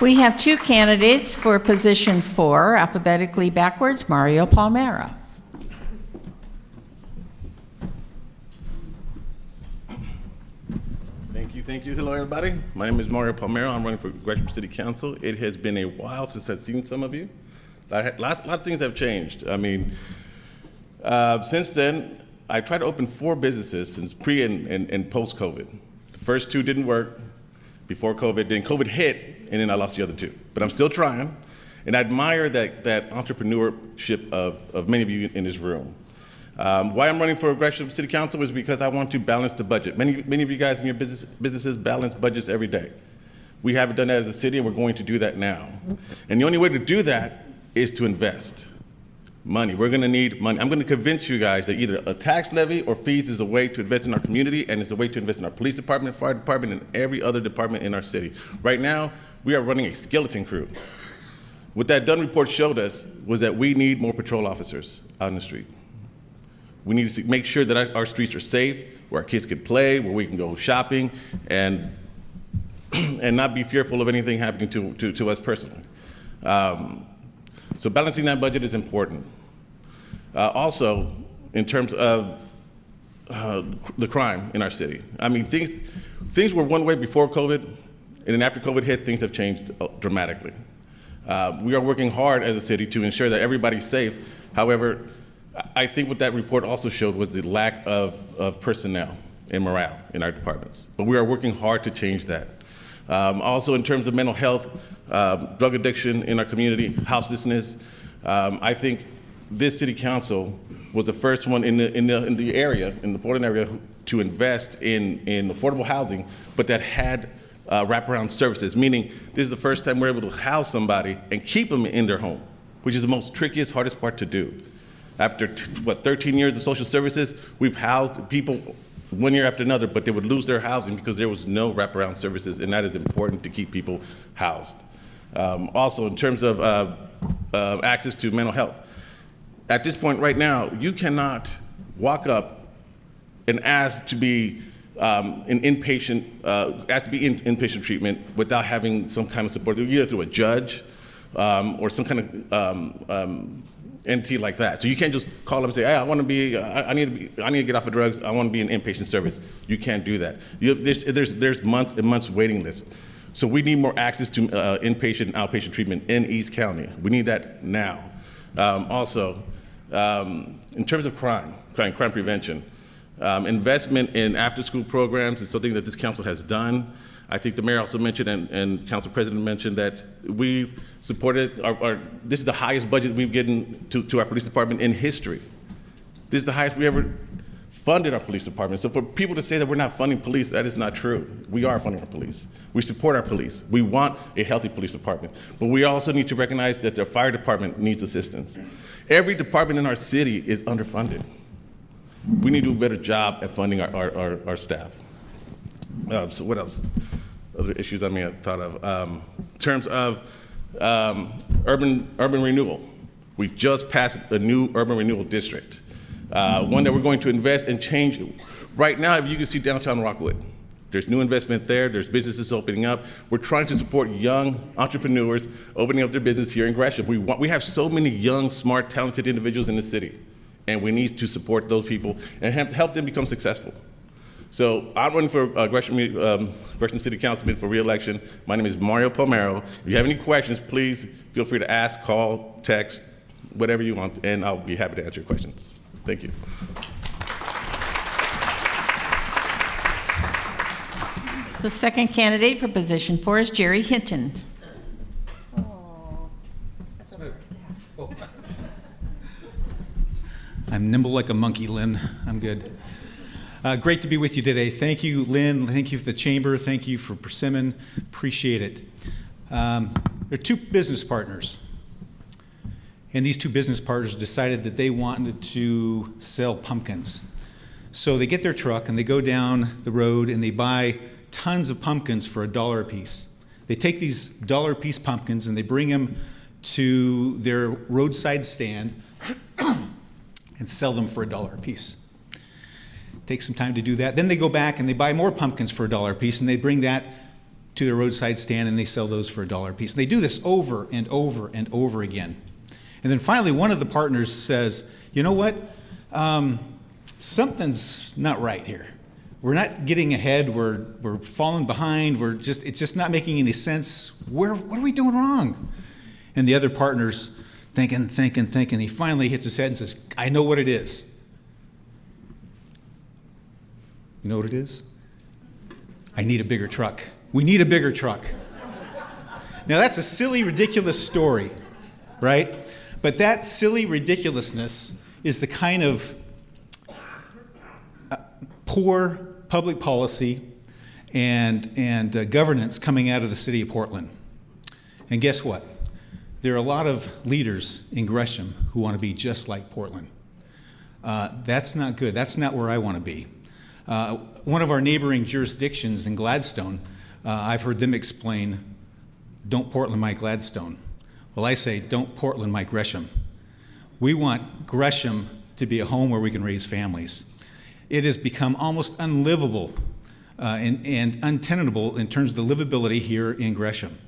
We have two candidates for position 4, alphabetically backwards, Mario Palmero. Thank you. Hello, everybody. My name is Mario Palmero. I'm running for Gresham City Council. It has been a while since I've seen some of you. A lot of things have changed. I mean, since then, I tried to open 4 businesses since pre and post-COVID. The first 2 didn't work before COVID. Then COVID hit, and then I lost the other 2. But I'm still trying, and I admire that entrepreneurship of many of you in this room. Why I'm running for Gresham City Council is because I want to balance the budget. Many of you guys in your businesses balance budgets every day. We haven't done that as a city, and we're going to do that now. And the only way to do that is to invest money. We're going to need money. I'm going to convince you guys that either a tax levy or fees is a way to invest in our community, and it's a way to invest in our police department, fire department, and every other department in our city. Right now, we are running a skeleton crew. What that Dunn report showed us was that we need more patrol officers out in the street. We need to make sure that our streets are safe, where our kids can play, where we can go shopping, and not be fearful of anything happening to us personally. So balancing that budget is important. Also, in terms of the crime in our city. I mean, things were one way before COVID, and then after COVID hit, things have changed dramatically. We are working hard as a city to ensure that everybody's safe. However, I think what that report also showed was the lack of personnel and morale in our departments. But we are working hard to change that. Also in terms of mental health, drug addiction in our community, houselessness, I think this city council was the first one in the area, in the Portland area, to invest in affordable housing, but that had wraparound services, meaning this is the first time we're able to house somebody and keep them in their home, which is the most trickiest, hardest part to do. After 13 years of social services, we've housed people one year after another, but they would lose their housing because there was no wraparound services, and that is important to keep people housed. Also, in terms of access to mental health, at this point right now, you cannot walk up and ask to be inpatient treatment without having some kind of support, either through a judge or some kind of entity like that. So you can't just call up and say, hey, I need to get off of drugs, I want to be in inpatient service. You can't do that. There's months and months waiting list. So we need more access to inpatient and outpatient treatment in East County. We need that now. Also, in terms of crime prevention, investment in after-school programs is something that this council has done. I think the mayor also mentioned, and council president mentioned, that we've supported, this is the highest budget we've given to our police department in history. This is the highest we ever funded our police department. So for people to say that we're not funding police, that is not true. We are funding our police. We support our police. We want a healthy police department. But we also need to recognize that the fire department needs assistance. Every department in our city is underfunded. We need to do a better job at funding our staff. So what else? Other issues I may have thought of. In terms of urban renewal, we just passed a new urban renewal district, one that we're going to invest and change. Right now, if you can see downtown Rockwood, there's new investment there, there's businesses opening up. We're trying to support young entrepreneurs opening up their business here in Gresham. We have so many young, smart, talented individuals in the city, and we need to support those people and help them become successful. So I'm running for Gresham City Councilman for re-election. My name is Mario Palmero. If you have any questions, please feel free to ask, call, text, whatever you want, and I'll be happy to answer your questions. Thank you. The second candidate for position 4 is Jerry Hinton. I'm nimble like a monkey, Lynn. I'm good. Great to be with you today. Thank you, Lynn. Thank you for the chamber. Thank you for Persimmon. Appreciate it. There are two business partners. And these two business partners decided that they wanted to sell pumpkins. So they get their truck and they go down the road and they buy tons of pumpkins for $1 a piece. They take these $1 a piece pumpkins and they bring them to their roadside stand and sell them for $1 a piece. Takes some time to do that. Then they go back and they buy more pumpkins for $1 a piece and they bring that to their roadside stand and they sell those for $1 a piece. And they do this over and over and over again. And then finally one of the partners says, you know what? Something's not right here. We're not getting ahead. We're falling behind. It's just not making any sense. What are we doing wrong? And the other partner's thinking. He finally hits his head and says, I know what it is. You know what it is? I need a bigger truck. We need a bigger truck. Now that's a silly, ridiculous story, right? But that silly ridiculousness is the kind of poor public policy and governance coming out of the city of Portland. And guess what? There are a lot of leaders in Gresham who want to be just like Portland. That's not good. That's not where I want to be. One of our neighboring jurisdictions in Gladstone, I've heard them explain, don't Portland my Gladstone. Well, I say, don't Portland my Gresham. We want Gresham to be a home where we can raise families. It has become almost unlivable and untenable in terms of the livability here in Gresham.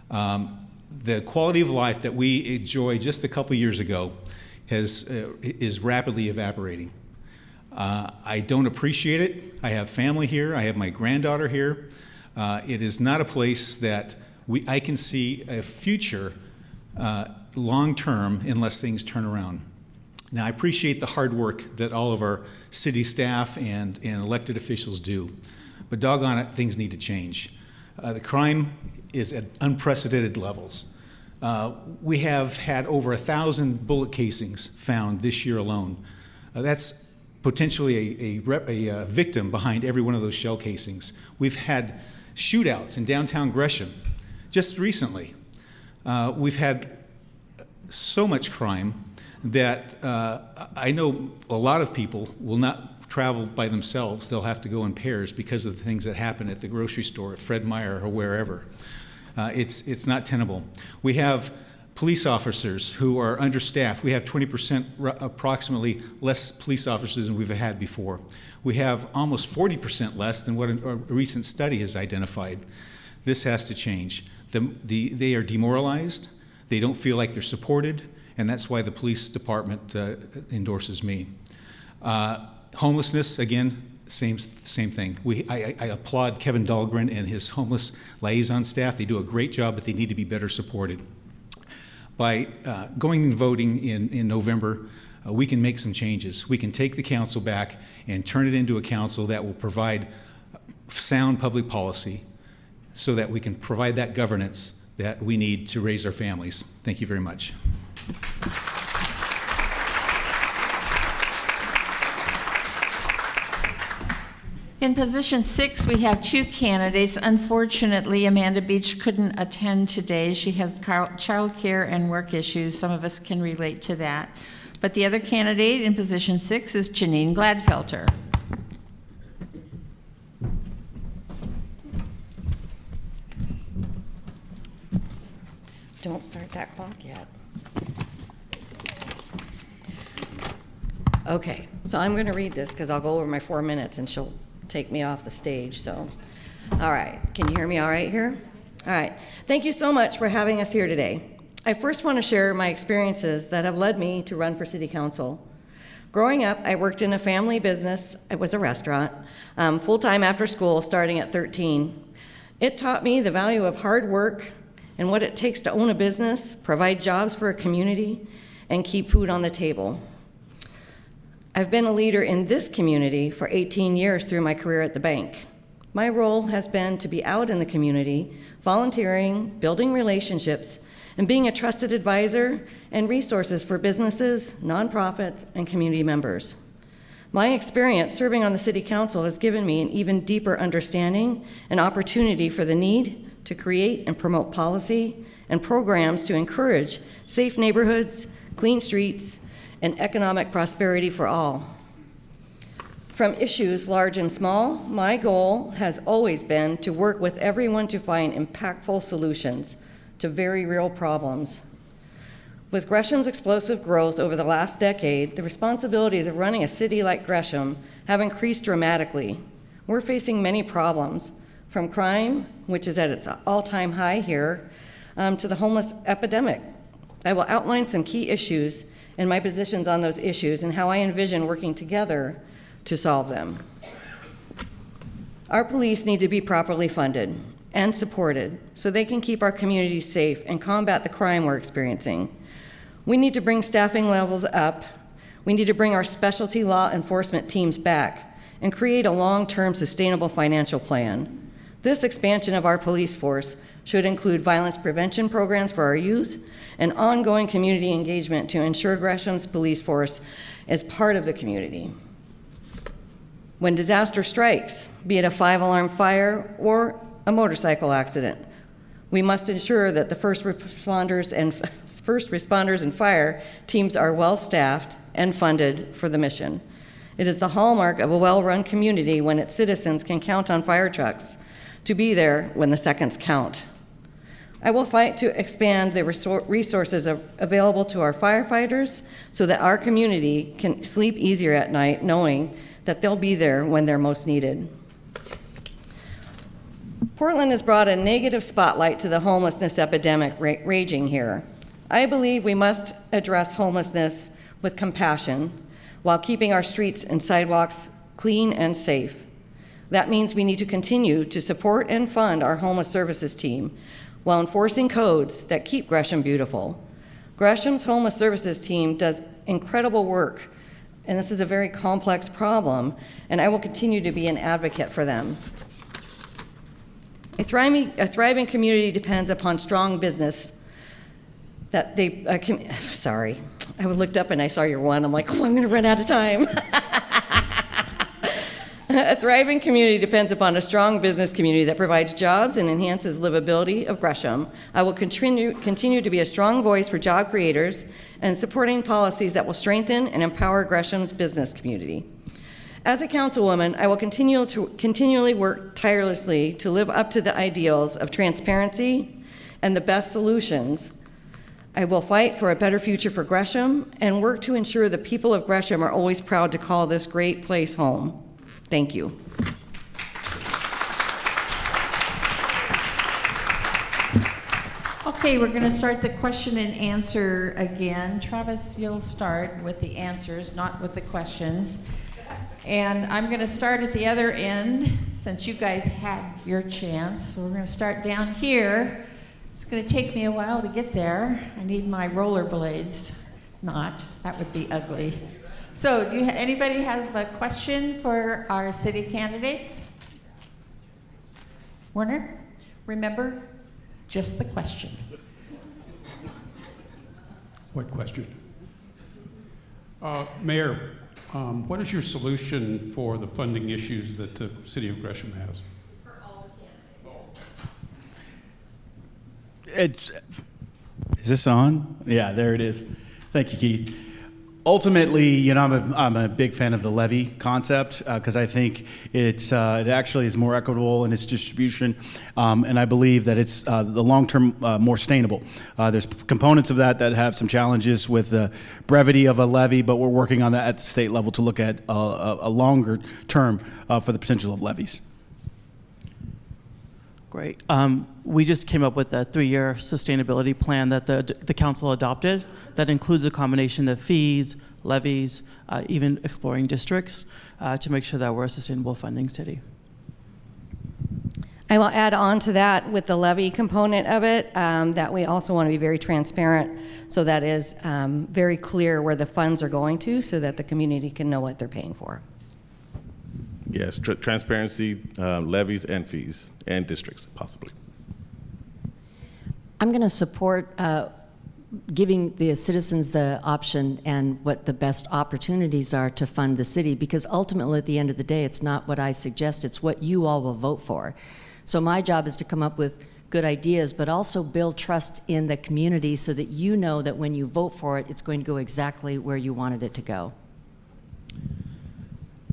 The quality of life that we enjoyed just a couple years ago is rapidly evaporating. I don't appreciate it. I have family here. I have my granddaughter here. It is not a place that I can see a future long-term unless things turn around. Now, I appreciate the hard work that all of our city staff and elected officials do, but doggone it, things need to change. The crime is at unprecedented levels. We have had over 1,000 bullet casings found this year alone. That's potentially a victim behind every one of those shell casings. We've had shootouts in downtown Gresham just recently. We've had so much crime that I know a lot of people will not travel by themselves. They'll have to go in pairs because of the things that happen at the grocery store, at Fred Meyer, or wherever. It's not tenable. We have police officers who are understaffed. We have 20% approximately less police officers than we've had before. We have almost 40% less than what a recent study has identified. This has to change. They are demoralized. They don't feel like they're supported, and that's why the police department endorses me. Homelessness, again, same thing. I applaud Kevin Dahlgren and his homeless liaison staff. They do a great job, but they need to be better supported. By going and voting in November, we can make some changes. We can take the council back and turn it into a council that will provide sound public policy so that we can provide that governance that we need to raise our families. Thank you very much. In position 6, we have 2 candidates. Unfortunately, Amanda Beach couldn't attend today. She has child care and work issues. Some of us can relate to that. But the other candidate in position 6 is Janine Gladfelter. Don't start that clock yet. Okay, so I'm going to read this because I'll go over my 4 minutes and she'll take me off the stage. So, all right, can you hear me all right here? All right, thank you so much for having us here today. I first want to share my experiences that have led me to run for city council. Growing up, I worked in a family business. It was a restaurant, full-time after school, starting at 13. It taught me the value of hard work and what it takes to own a business, provide jobs for a community, and keep food on the table. I've been a leader in this community for 18 years through my career at the bank. My role has been to be out in the community, volunteering, building relationships, and being a trusted advisor and resources for businesses, nonprofits, and community members. My experience serving on the City Council has given me an even deeper understanding and opportunity for the need to create and promote policy and programs to encourage safe neighborhoods, clean streets, and economic prosperity for all. From issues large and small, my goal has always been to work with everyone to find impactful solutions to very real problems. With Gresham's explosive growth over the last decade, the responsibilities of running a city like Gresham have increased dramatically. We're facing many problems, from crime, which is at its all-time high here, to the homeless epidemic. I will outline some key issues and my positions on those issues and how I envision working together to solve them. Our police need to be properly funded and supported so they can keep our communities safe and combat the crime we're experiencing. We need to bring staffing levels up. We need to bring our specialty law enforcement teams back and create a long-term sustainable financial plan. This expansion of our police force should include violence prevention programs for our youth and ongoing community engagement to ensure Gresham's police force is part of the community. When disaster strikes, be it a 5-alarm fire or a motorcycle accident, we must ensure that the first responders and fire teams are well-staffed and funded for the mission. It is the hallmark of a well-run community when its citizens can count on fire trucks to be there when the seconds count. I will fight to expand the resources available to our firefighters so that our community can sleep easier at night knowing that they'll be there when they're most needed. Portland has brought a negative spotlight to the homelessness epidemic raging here. I believe we must address homelessness with compassion while keeping our streets and sidewalks clean and safe. That means we need to continue to support and fund our homeless services team while enforcing codes that keep Gresham beautiful. Gresham's homeless services team does incredible work, and this is a very complex problem, and I will continue to be an advocate for them. I thriving community depends upon strong business that they, sorry, I looked up and I saw your one. I'm like, oh, I'm going to run out of time. A thriving community depends upon a strong business community that provides jobs and enhances livability of Gresham. I will continue to be a strong voice for job creators and supporting policies that will strengthen and empower Gresham's business community. As a councilwoman, I will continually work tirelessly to live up to the ideals of transparency and the best solutions. I will fight for a better future for Gresham and work to ensure the people of Gresham are always proud to call this great place home. Thank you. Okay, we're going to start the question and answer again. Travis, you'll start with the answers, not with the questions. And I'm going to start at the other end since you guys had your chance. So we're going to start down here. It's going to take me a while to get there. I need my rollerblades. Not, that would be ugly. So do anybody have a question for our city candidates? Werner, remember, just the question. What question? Mayor, what is your solution for the funding issues that the city of Gresham has? For all candidates. Is this on? Yeah, there it is. Thank you, Keith. Ultimately, you know, I'm a big fan of the levy concept because I think it actually is more equitable in its distribution, and I believe that it's the long-term more sustainable. There's components of that have some challenges with the brevity of a levy, but we're working on that at the state level to look at a longer term for the potential of levies. Great. We just came up with a 3-year sustainability plan that the council adopted that includes a combination of fees, levies, even exploring districts to make sure that we're a sustainable funding city. I will add on to that with the levy component of it, that we also want to be very transparent so that is very clear where the funds are going to so that the community can know what they're paying for. Yes, transparency, levies and fees, and districts, possibly. I'm going to support giving the citizens the option and what the best opportunities are to fund the city, because ultimately at the end of the day, it's not what I suggest, it's what you all will vote for. So my job is to come up with good ideas, but also build trust in the community so that you know that when you vote for it, it's going to go exactly where you wanted it to go.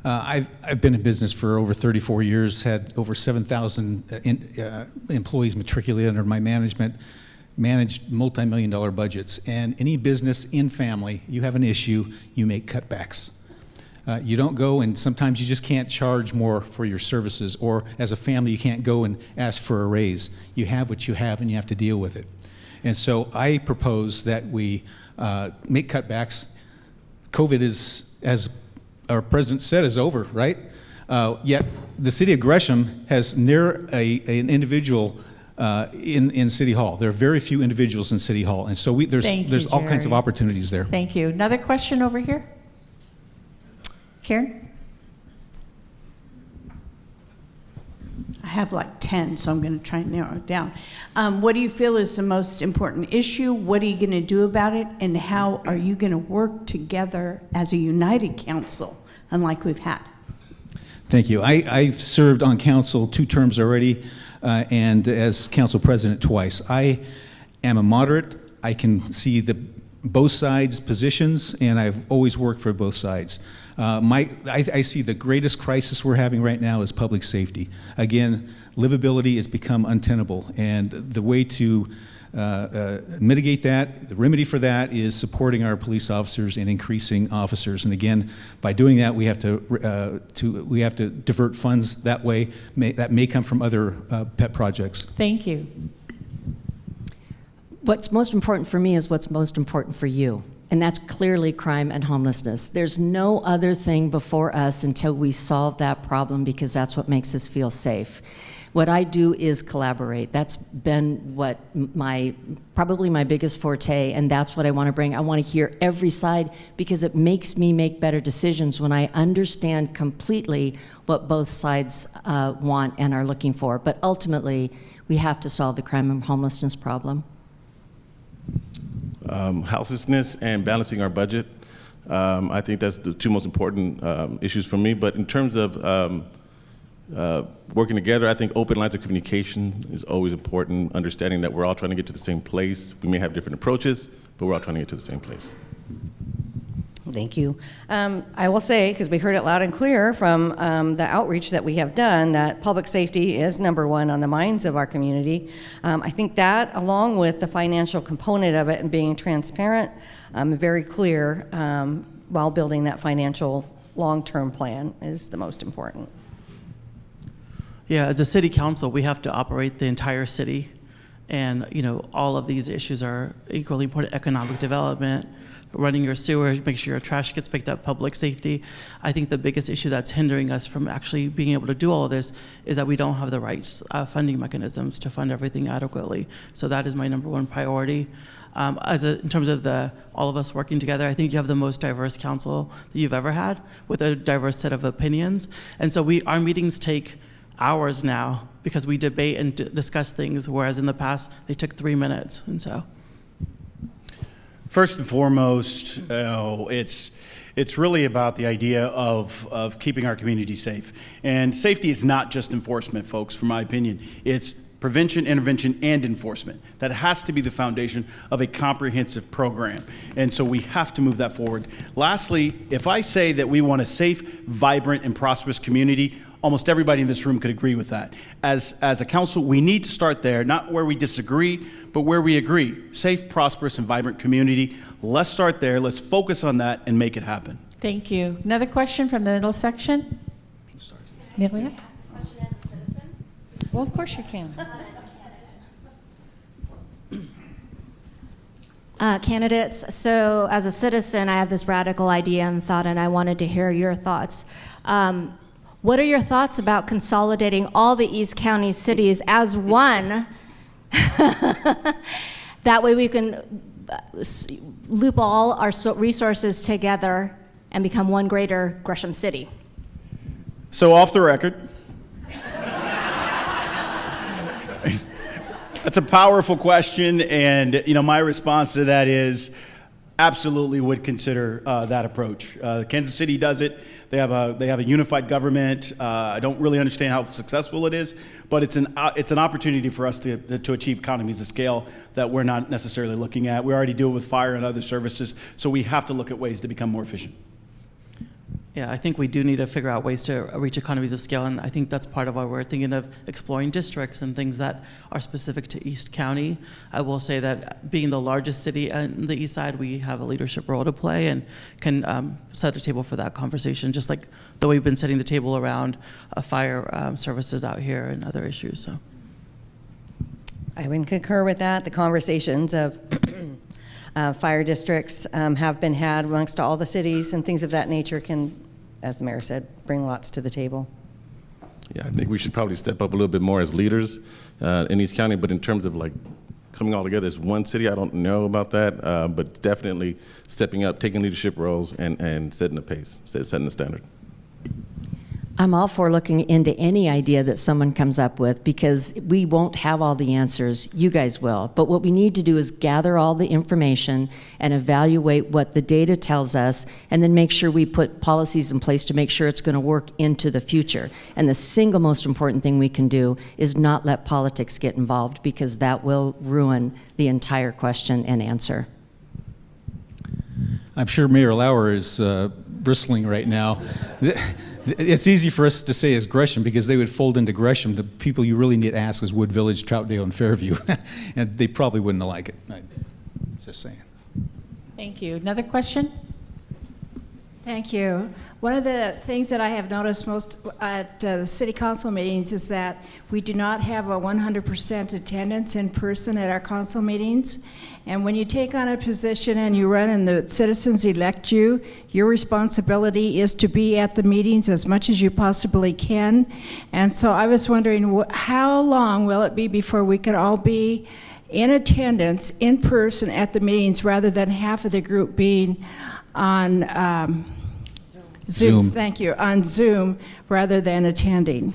I've been in business for over 34 years, had over 7,000 employees matriculated under my management, managed multi-million-dollar budgets. And any business in family, you have an issue, you make cutbacks. You don't go, and sometimes you just can't charge more for your services, or as a family, you can't go and ask for a raise. You have what you have, and you have to deal with it. And so I propose that we make cutbacks. COVID is, as our president said, is over, right? Yet the city of Gresham has near an individual in City Hall. There are very few individuals in City Hall, and so there's all kinds of opportunities there. Thank you. Another question over here? Karen? I have like 10, so I'm going to try and narrow it down. What do you feel is the most important issue? What are you going to do about it? And how are you going to work together as a united council, unlike we've had? Thank you. I've served on council 2 terms already, and as council president twice. I am a moderate. I can see both sides' positions, and I've always worked for both sides. I see the greatest crisis we're having right now is public safety. Again, livability has become untenable, and the way to mitigate that, the remedy for that, is supporting our police officers and increasing officers. And again, by doing that, we have to divert funds that way. That may come from other pet projects. Thank you. What's most important for me is what's most important for you, and that's clearly crime and homelessness. There's no other thing before us until we solve that problem, because that's what makes us feel safe. What I do is collaborate. That's been what probably my biggest forte, and that's what I want to bring. I want to hear every side because it makes me make better decisions when I understand completely what both sides want and are looking for. But ultimately, we have to solve the crime and homelessness problem. Houselessness and balancing our budget. I think that's the two most important issues for me. But in terms of working together, I think open lines of communication is always important, understanding that we're all trying to get to the same place. We may have different approaches, but we're all trying to get to the same place. Thank you. I will say, because we heard it loud and clear from the outreach that we have done, that public safety is #1 on the minds of our community. I think that, along with the financial component of it and being transparent, very clear while building that financial long-term plan is the most important. Yeah, as a city council, we have to operate the entire city. And, all of these issues are equally important: economic development, running your sewer, make sure your trash gets picked up, public safety. I think the biggest issue that's hindering us from actually being able to do all of this is that we don't have the right funding mechanisms to fund everything adequately. So that is my #1 priority. In terms of all of us working together, I think you have the most diverse council that you've ever had, with a diverse set of opinions. And so our meetings take hours now because we debate and discuss things, whereas in the past they took 3 minutes. And so, first and foremost, it's really about the idea of keeping our community safe. And safety is not just enforcement, folks, from my opinion. It's prevention, intervention, and enforcement. That has to be the foundation of a comprehensive program. And so we have to move that forward. Lastly, if I say that we want a safe, vibrant, and prosperous community, almost everybody in this room could agree with that. As a council, we need to start there, not where we disagree, but where we agree. Safe, prosperous, and vibrant community. Let's start there. Let's focus on that and make it happen. Thank you. Another question from the middle section? Amelia? Well, of course you can. Candidates, so as a citizen, I have this radical idea and thought, and I wanted to hear your thoughts. What are your thoughts about consolidating all the East County cities as one? That way we can loop all our resources together and become one greater Gresham City. So off the record, that's a powerful question, and my response to that is absolutely would consider that approach. Kansas City does it. They have a unified government. I don't really understand how successful it is, but it's an opportunity for us to achieve economies of scale that we're not necessarily looking at. We already do it with fire and other services, so we have to look at ways to become more efficient. Yeah, I think we do need to figure out ways to reach economies of scale, and I think that's part of why we're thinking of exploring districts and things that are specific to East County. I will say that being the largest city on the east side, we have a leadership role to play and can set the table for that conversation, just like the way we've been setting the table around fire services out here and other issues. So, I would concur with that. The conversations of fire districts have been had amongst all the cities, and things of that nature can, as the mayor said, bring lots to the table. Yeah, I think we should probably step up a little bit more as leaders in East County, but in terms of coming all together as one city, I don't know about that, but definitely stepping up, taking leadership roles, and setting the pace, setting the standard. I'm all for looking into any idea that someone comes up with, because we won't have all the answers. You guys will. But what we need to do is gather all the information and evaluate what the data tells us, and then make sure we put policies in place to make sure it's going to work into the future. And the single most important thing we can do is not let politics get involved, because that will ruin the entire question and answer. I'm sure Mayor Lauer is bristling right now. It's easy for us to say as Gresham, because they would fold into Gresham. The people you really need to ask is Wood Village, Troutdale, and Fairview. And they probably wouldn't like it. Just saying. Thank you. Another question? Thank you. One of the things that I have noticed most at the city council meetings is that we do not have a 100% attendance in person at our council meetings. And when you take on a position and you run and the citizens elect you, your responsibility is to be at the meetings as much as you possibly can. And so I was wondering, how long will it be before we can all be in attendance in person at the meetings rather than half of the group being on Zoom. Thank you, on Zoom rather than attending?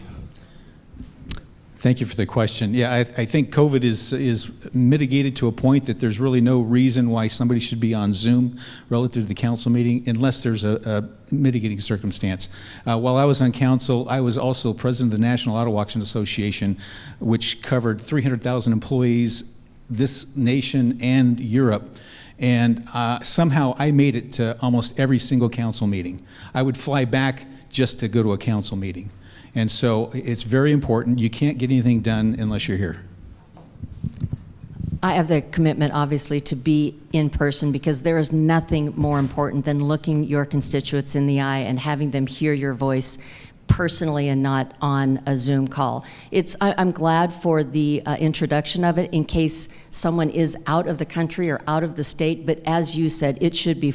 Thank you for the question. Yeah, I think COVID is mitigated to a point that there's really no reason why somebody should be on Zoom relative to the council meeting unless there's a mitigating circumstance. While I was on council, I was also president of the National Auto Auction Association, which covered 300,000 employees, this nation and Europe. And somehow I made it to almost every single council meeting. I would fly back just to go to a council meeting. And so it's very important. You can't get anything done unless you're here. I have the commitment, obviously, to be in person because there is nothing more important than looking your constituents in the eye and having them hear your voice personally and not on a Zoom call. I'm glad for the introduction of it in case someone is out of the country or out of the state, but as you said, it should be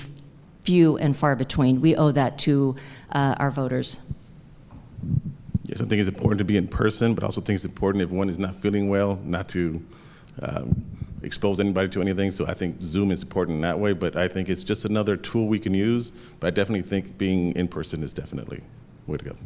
few and far between. We owe that to our voters. Yes, I think it's important to be in person, but I also think it's important if one is not feeling well, not to expose anybody to anything. So I think Zoom is important in that way, but I think it's just another tool we can use. But I definitely think being in person is definitely the way to go.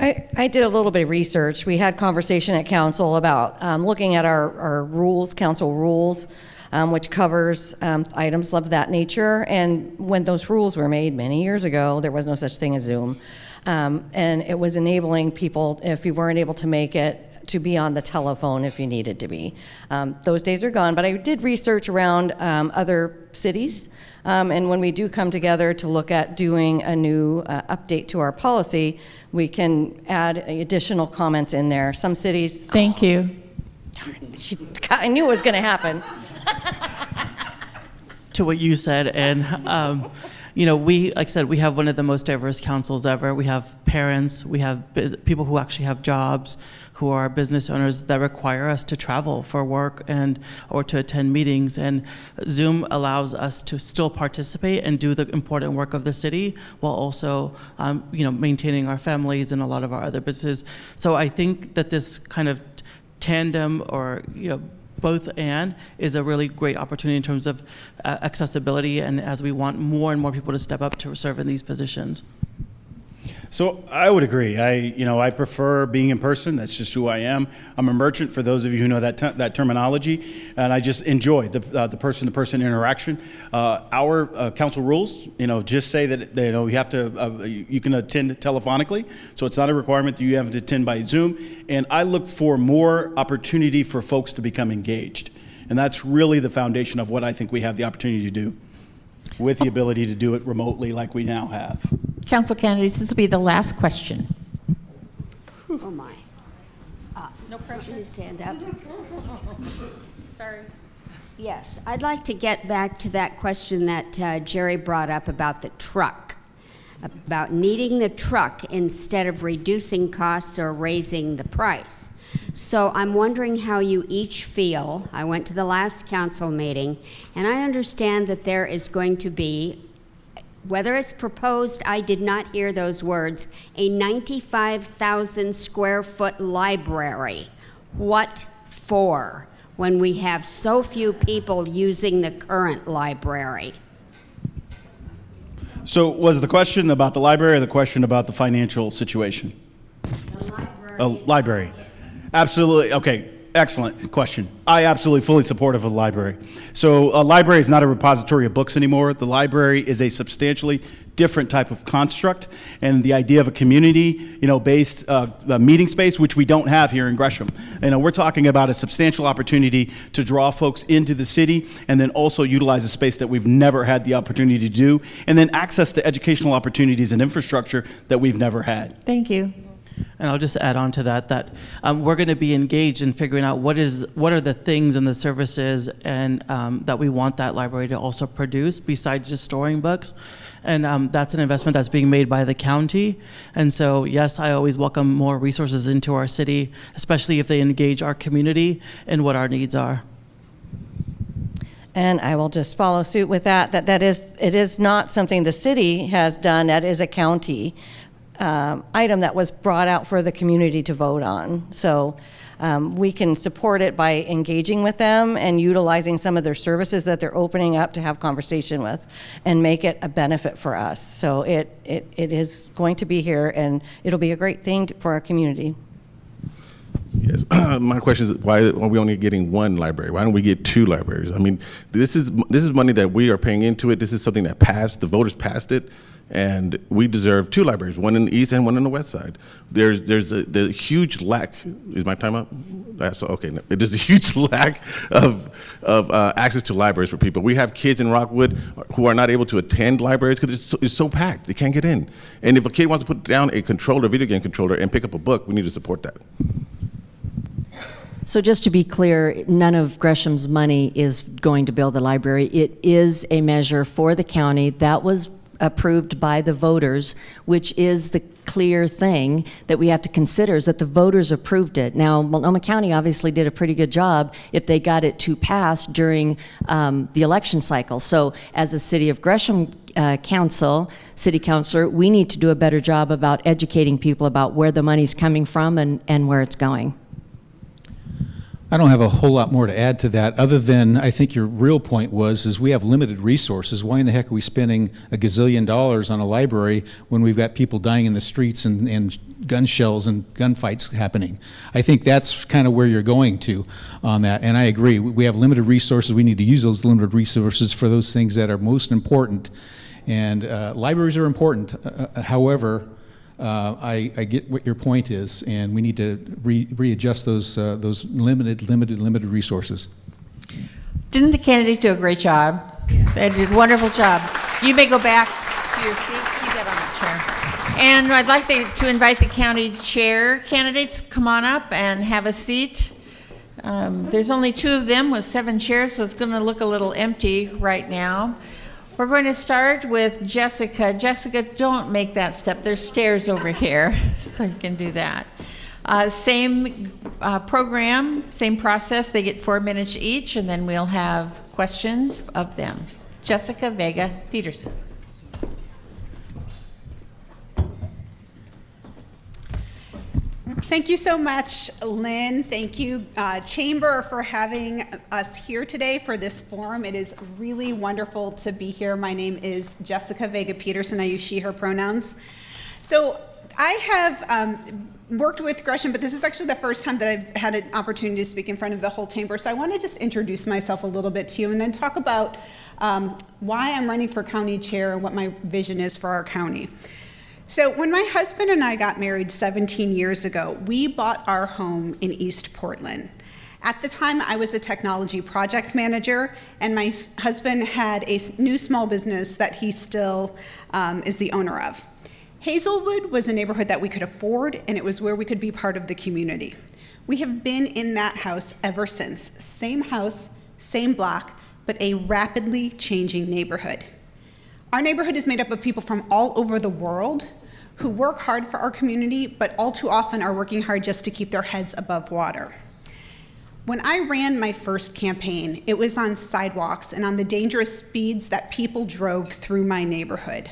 I did a little bit of research. We had conversation at council about looking at our rules, council rules, which covers items of that nature. And when those rules were made many years ago, there was no such thing as Zoom. And it was enabling people, if you weren't able to make it, to be on the telephone if you needed to be. Those days are gone, but I did research around other cities. And when we do come together to look at doing a new update to our policy, we can add additional comments in there. Some cities... Thank you. I knew it was going to happen. To what you said, and you know, like I said, we have one of the most diverse councils ever. We have parents, we have people who actually have jobs, who are business owners that require us to travel for work or to attend meetings. And Zoom allows us to still participate and do the important work of the city while also, you know, maintaining our families and a lot of our other businesses. So I think that this kind of tandem, or you know, both and, is a really great opportunity in terms of accessibility, and as we want more and more people to step up to serve in these positions. So I would agree. I prefer being in person. That's just who I am. I'm a merchant, for those of you who know that terminology, and I just enjoy the person-to-person interaction. Our council rules, just say that you have to you can attend telephonically, so it's not a requirement that you have to attend by Zoom. And I look for more opportunity for folks to become engaged, and that's really the foundation of what I think we have the opportunity to do, with the ability to do it remotely like we now have. Council candidates, this will be the last question. Oh my. No pressure. You stand up. Sorry. Yes, I'd like to get back to that question that Jerry brought up about the truck, about needing the truck instead of reducing costs or raising the price. So I'm wondering how you each feel. I went to the last council meeting, and I understand that there is going to be, whether it's proposed, I did not hear those words, a 95,000 square foot library. What for, when we have so few people using the current library? So was the question about the library or the question about the financial situation? The library. Library. Absolutely. Okay. Excellent question. I absolutely fully supportive of the library. So a library is not a repository of books anymore. The library is a substantially different type of construct, and the idea of a community, based meeting space, which we don't have here in Gresham. We're talking about a substantial opportunity to draw folks into the city, and then also utilize a space that we've never had the opportunity to do, and then access to educational opportunities and infrastructure that we've never had. Thank you. And I'll just add on to that we're going to be engaged in figuring out what are the things and the services and that we want that library to also produce besides just storing books. And that's an investment that's being made by the county. And so, yes, I always welcome more resources into our city, especially if they engage our community and what our needs are. And I will just follow suit with that, it is not something the city has done, that is a county item that was brought out for the community to vote on. So we can support it by engaging with them and utilizing some of their services that they're opening up to have conversation with and make it a benefit for us. So it is going to be here, and it'll be a great thing for our community. Yes, my question is, why are we only getting one library? Why don't we get two libraries? I mean, this is money that we are paying into it. This is something that passed, the voters passed it, and we deserve two libraries, one in the east and one on the west side. There's the huge lack. Is my time up? That's okay. No, there's a huge lack of access to libraries for people. We have kids in Rockwood who are not able to attend libraries because it's so packed. They can't get in. And if a kid wants to put down a controller, video game controller, and pick up a book, we need to support that. So just to be clear, none of Gresham's money is going to build the library. It is a measure for the county that was approved by the voters, which is the clear thing that we have to consider, is that the voters approved it. Now, Multnomah County obviously did a pretty good job if they got it to pass during the election cycle. So as a City of Gresham city councilor, we need to do a better job about educating people about where the money's coming from and where it's going. I don't have a whole lot more to add to that, other than I think your real point is we have limited resources. Why in the heck are we spending a gazillion dollars on a library when we've got people dying in the streets and gun shells and gunfights happening? I think that's kind of where you're going to on that, and I agree. We have limited resources. We need to use those limited resources for those things that are most important, and libraries are important. However, I get what your point is, and we need to readjust those limited resources. Didn't the candidates do a great job? They did a wonderful job. You may go back to your seat. Keep that on the chair. And I'd like to invite the county chair candidates. Come on up and have a seat. There's only 2 of them with 7 chairs, so it's going to look a little empty right now. We're going to start with Jessica. Jessica, don't make that step. There's stairs over here, so you can do that. Same program, same process. They get 4 minutes each, and then we'll have questions of them. Jessica, Vega, Pederson. Thank you so much, Lynn. Thank you, Chamber, for having us here today for this forum. It is really wonderful to be here. My name is Jessica Vega Pederson. I use she, her pronouns. So I have worked with Gresham, but this is actually the first time that I've had an opportunity to speak in front of the whole chamber. So I want to just introduce myself a little bit to you and then talk about why I'm running for county chair and what my vision is for our county. So when my husband and I got married 17 years ago, we bought our home in East Portland. At the time, I was a technology project manager, and my husband had a new small business that he still is the owner of. Hazelwood was a neighborhood that we could afford, and it was where we could be part of the community. We have been in that house ever since. Same house, same block, but a rapidly changing neighborhood. Our neighborhood is made up of people from all over the world who work hard for our community, but all too often are working hard just to keep their heads above water. When I ran my first campaign, it was on sidewalks and on the dangerous speeds that people drove through my neighborhood.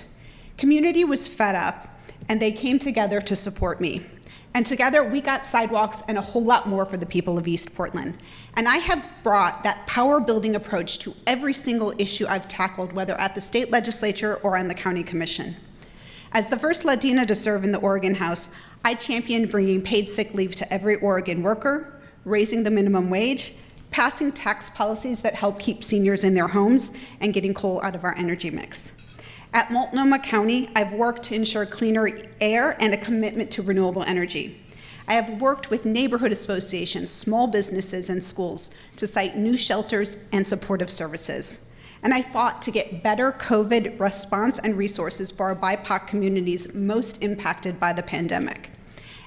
Community was fed up, and they came together to support me. And together, we got sidewalks and a whole lot more for the people of East Portland. And I have brought that power-building approach to every single issue I've tackled, whether at the state legislature or on the county commission. As the first Latina to serve in the Oregon House, I championed bringing paid sick leave to every Oregon worker, raising the minimum wage, passing tax policies that help keep seniors in their homes, and getting coal out of our energy mix. At Multnomah County, I've worked to ensure cleaner air and a commitment to renewable energy. I have worked with neighborhood associations, small businesses, and schools to site new shelters and supportive services. And I fought to get better COVID response and resources for our BIPOC communities most impacted by the pandemic.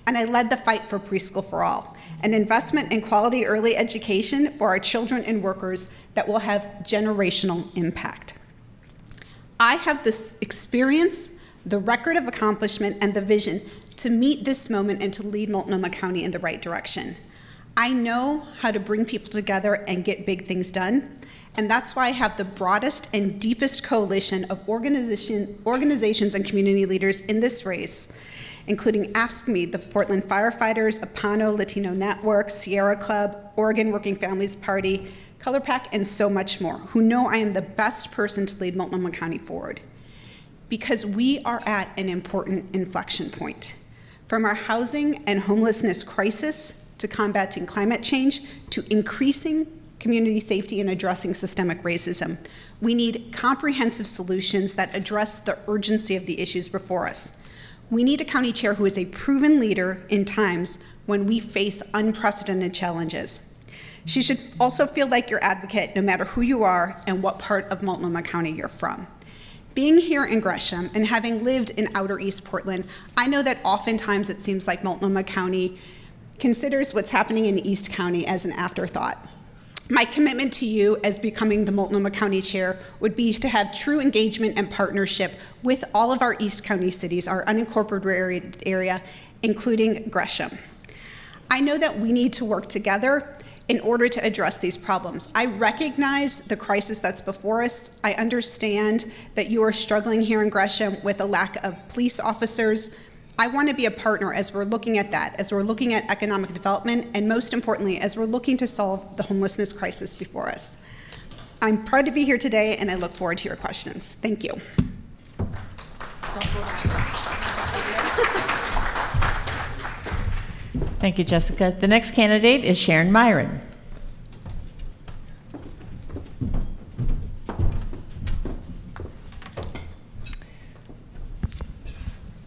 And I led the fight for Preschool for All, an investment in quality early education for our children and workers that will have generational impact. I have the experience, the record of accomplishment, and the vision to meet this moment and to lead Multnomah County in the right direction. I know how to bring people together and get big things done, and that's why I have the broadest and deepest coalition of organizations and community leaders in this race, including Ask Me, the Portland Firefighters, Apano Latino Network, Sierra Club, Oregon Working Families Party, Color Pack, and so much more, who know I am the best person to lead Multnomah County forward. Because we are at an important inflection point. From our housing and homelessness crisis, to combating climate change, to increasing community safety and addressing systemic racism, we need comprehensive solutions that address the urgency of the issues before us. We need a county chair who is a proven leader in times when we face unprecedented challenges. She should also feel like your advocate no matter who you are and what part of Multnomah County you're from. Being here in Gresham and having lived in outer East Portland, I know that oftentimes it seems like Multnomah County considers what's happening in East County as an afterthought. My commitment to you as becoming the Multnomah County Chair would be to have true engagement and partnership with all of our East County cities, our unincorporated area, including Gresham. I know that we need to work together in order to address these problems. I recognize the crisis that's before us. I understand that you are struggling here in Gresham with a lack of police officers. I want to be a partner as we're looking at that, as we're looking at economic development, and most importantly, as we're looking to solve the homelessness crisis before us. I'm proud to be here today, and I look forward to your questions. Thank you. Thank you, Jessica. The next candidate is Sharon Meieran.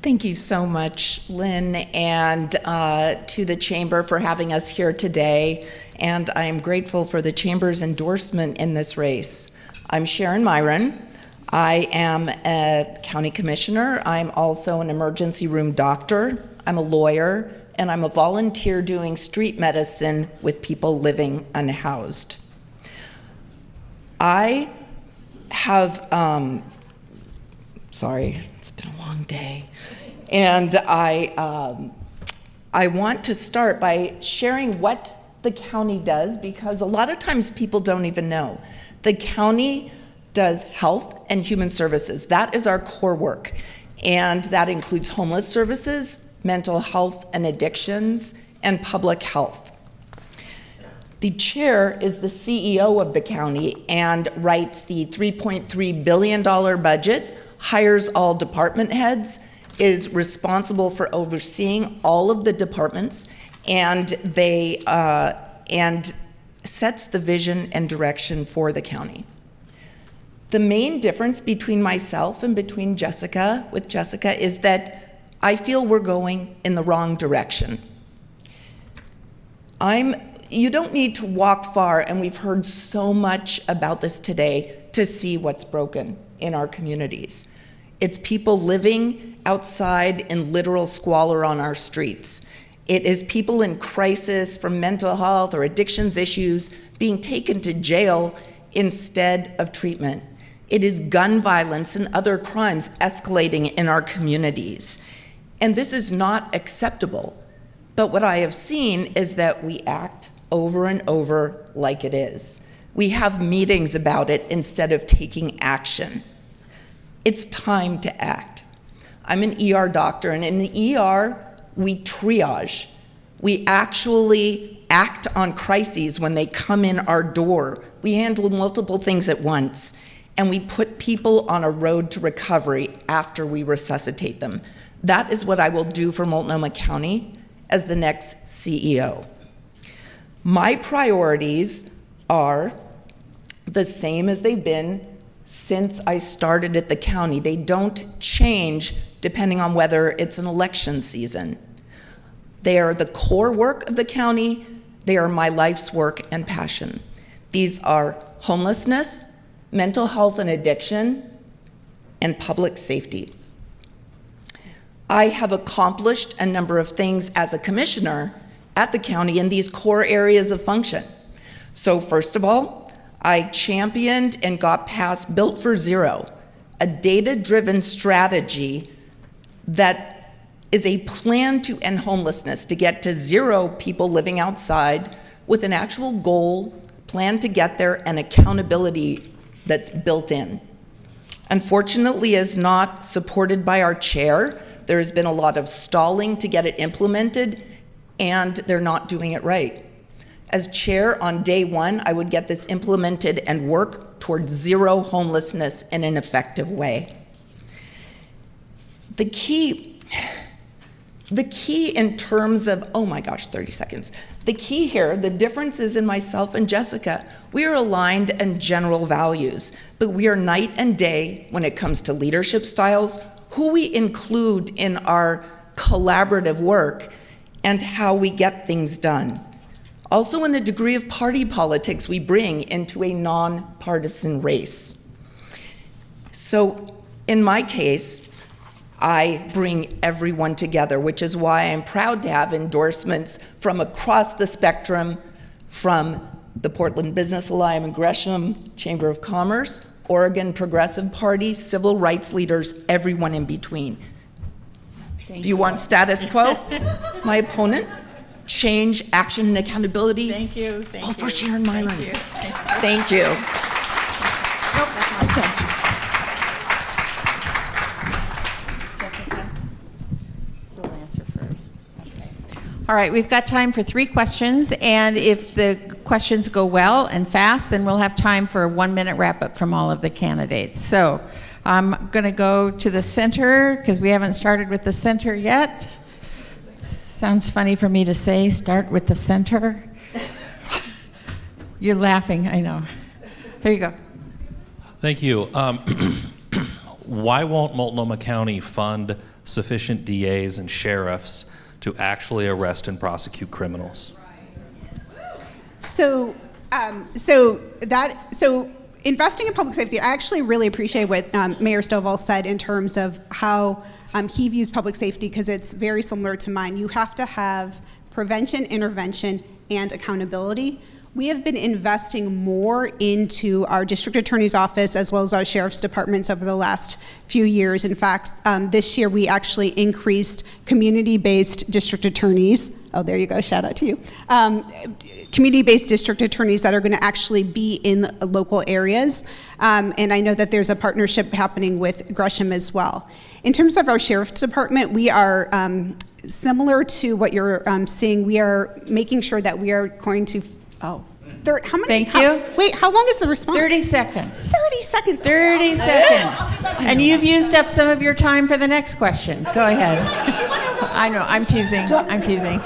Thank you so much, Lynn, and to the Chamber for having us here today. And I am grateful for the Chamber's endorsement in this race. I'm Sharon Meieran. I am a county commissioner. I'm also an emergency room doctor. I'm a lawyer, and I'm a volunteer doing street medicine with people living unhoused. I have, sorry, it's been a long day. And I want to start by sharing what the county does, because a lot of times people don't even know. The county does health and human services. That is our core work. And that includes homeless services, mental health and addictions, and public health. The chair is the CEO of the county and writes the $3.3 billion budget, hires all department heads, is responsible for overseeing all of the departments, and and sets the vision and direction for the county. The main difference between myself and between Jessica, is that I feel we're going in the wrong direction. You don't need to walk far, and we've heard so much about this today, to see what's broken in our communities. It's people living outside in literal squalor on our streets. It is people in crisis from mental health or addictions issues being taken to jail instead of treatment. It is gun violence and other crimes escalating in our communities. And this is not acceptable. But what I have seen is that we act over and over like it is. We have meetings about it instead of taking action. It's time to act. I'm an ER doctor, and in the ER, we triage. We actually act on crises when they come in our door. We handle multiple things at once, and we put people on a road to recovery after we resuscitate them. That is what I will do for Multnomah County as the next CEO. My priorities are the same as they've been since I started at the county. They don't change depending on whether it's an election season. They are the core work of the county. They are my life's work and passion. These are homelessness, mental health and addiction, and public safety. I have accomplished a number of things as a commissioner at the county in these core areas of function. So first of all, I championed and got passed Built for Zero, a data-driven strategy that is a plan to end homelessness, to get to 0 people living outside with an actual goal, plan to get there, and accountability that's built in. Unfortunately, is not supported by our chair. There has been a lot of stalling to get it implemented, and they're not doing it right. As chair, on day 1, I would get this implemented and work towards 0 homelessness in an effective way. The key in terms of, oh my gosh, 30 seconds. The key here, the difference is in myself and Jessica. We are aligned in general values, but we are night and day when it comes to leadership styles, who we include in our collaborative work, and how we get things done. Also in the degree of party politics we bring into a non-partisan race. So in my case, I bring everyone together, which is why I'm proud to have endorsements from across the spectrum, from the Portland Business Alliance, Gresham Chamber of Commerce, Oregon Progressive Party, civil rights leaders, everyone in between. If you want status quo, my opponent, change, action, and accountability. Thank you. Vote for Sharon Meieran. Thank you. Jessica, you'll answer first. All right, we've got time for 3 questions, and if the questions go well and fast, then we'll have time for a 1-minute wrap-up from all of the candidates. So I'm going to go to the center, because we haven't started with the center yet. Sounds funny for me to say, start with the center. You're laughing, I know. Here you go. Thank you. Why won't Multnomah County fund sufficient DAs and sheriffs to actually arrest and prosecute criminals? So investing in public safety, I actually really appreciate what Mayor Stovall said in terms of how he views public safety, because it's very similar to mine. You have to have prevention, intervention, and accountability. We have been investing more into our district attorney's office as well as our sheriff's departments over the last few years. In fact, this year we actually increased community-based district attorneys. Oh, there you go, shout out to you. Community-based district attorneys that are going to actually be in local areas. And I know that there's a partnership happening with Gresham as well. In terms of our sheriff's department, we are similar to what you're seeing. We are making sure that we are going to, how many? Thank you. Wait, how long is the response? 30 seconds. 30 seconds. 30 seconds. And you've used up some of your time for the next question. Go ahead. I know, I'm teasing. I'm teasing.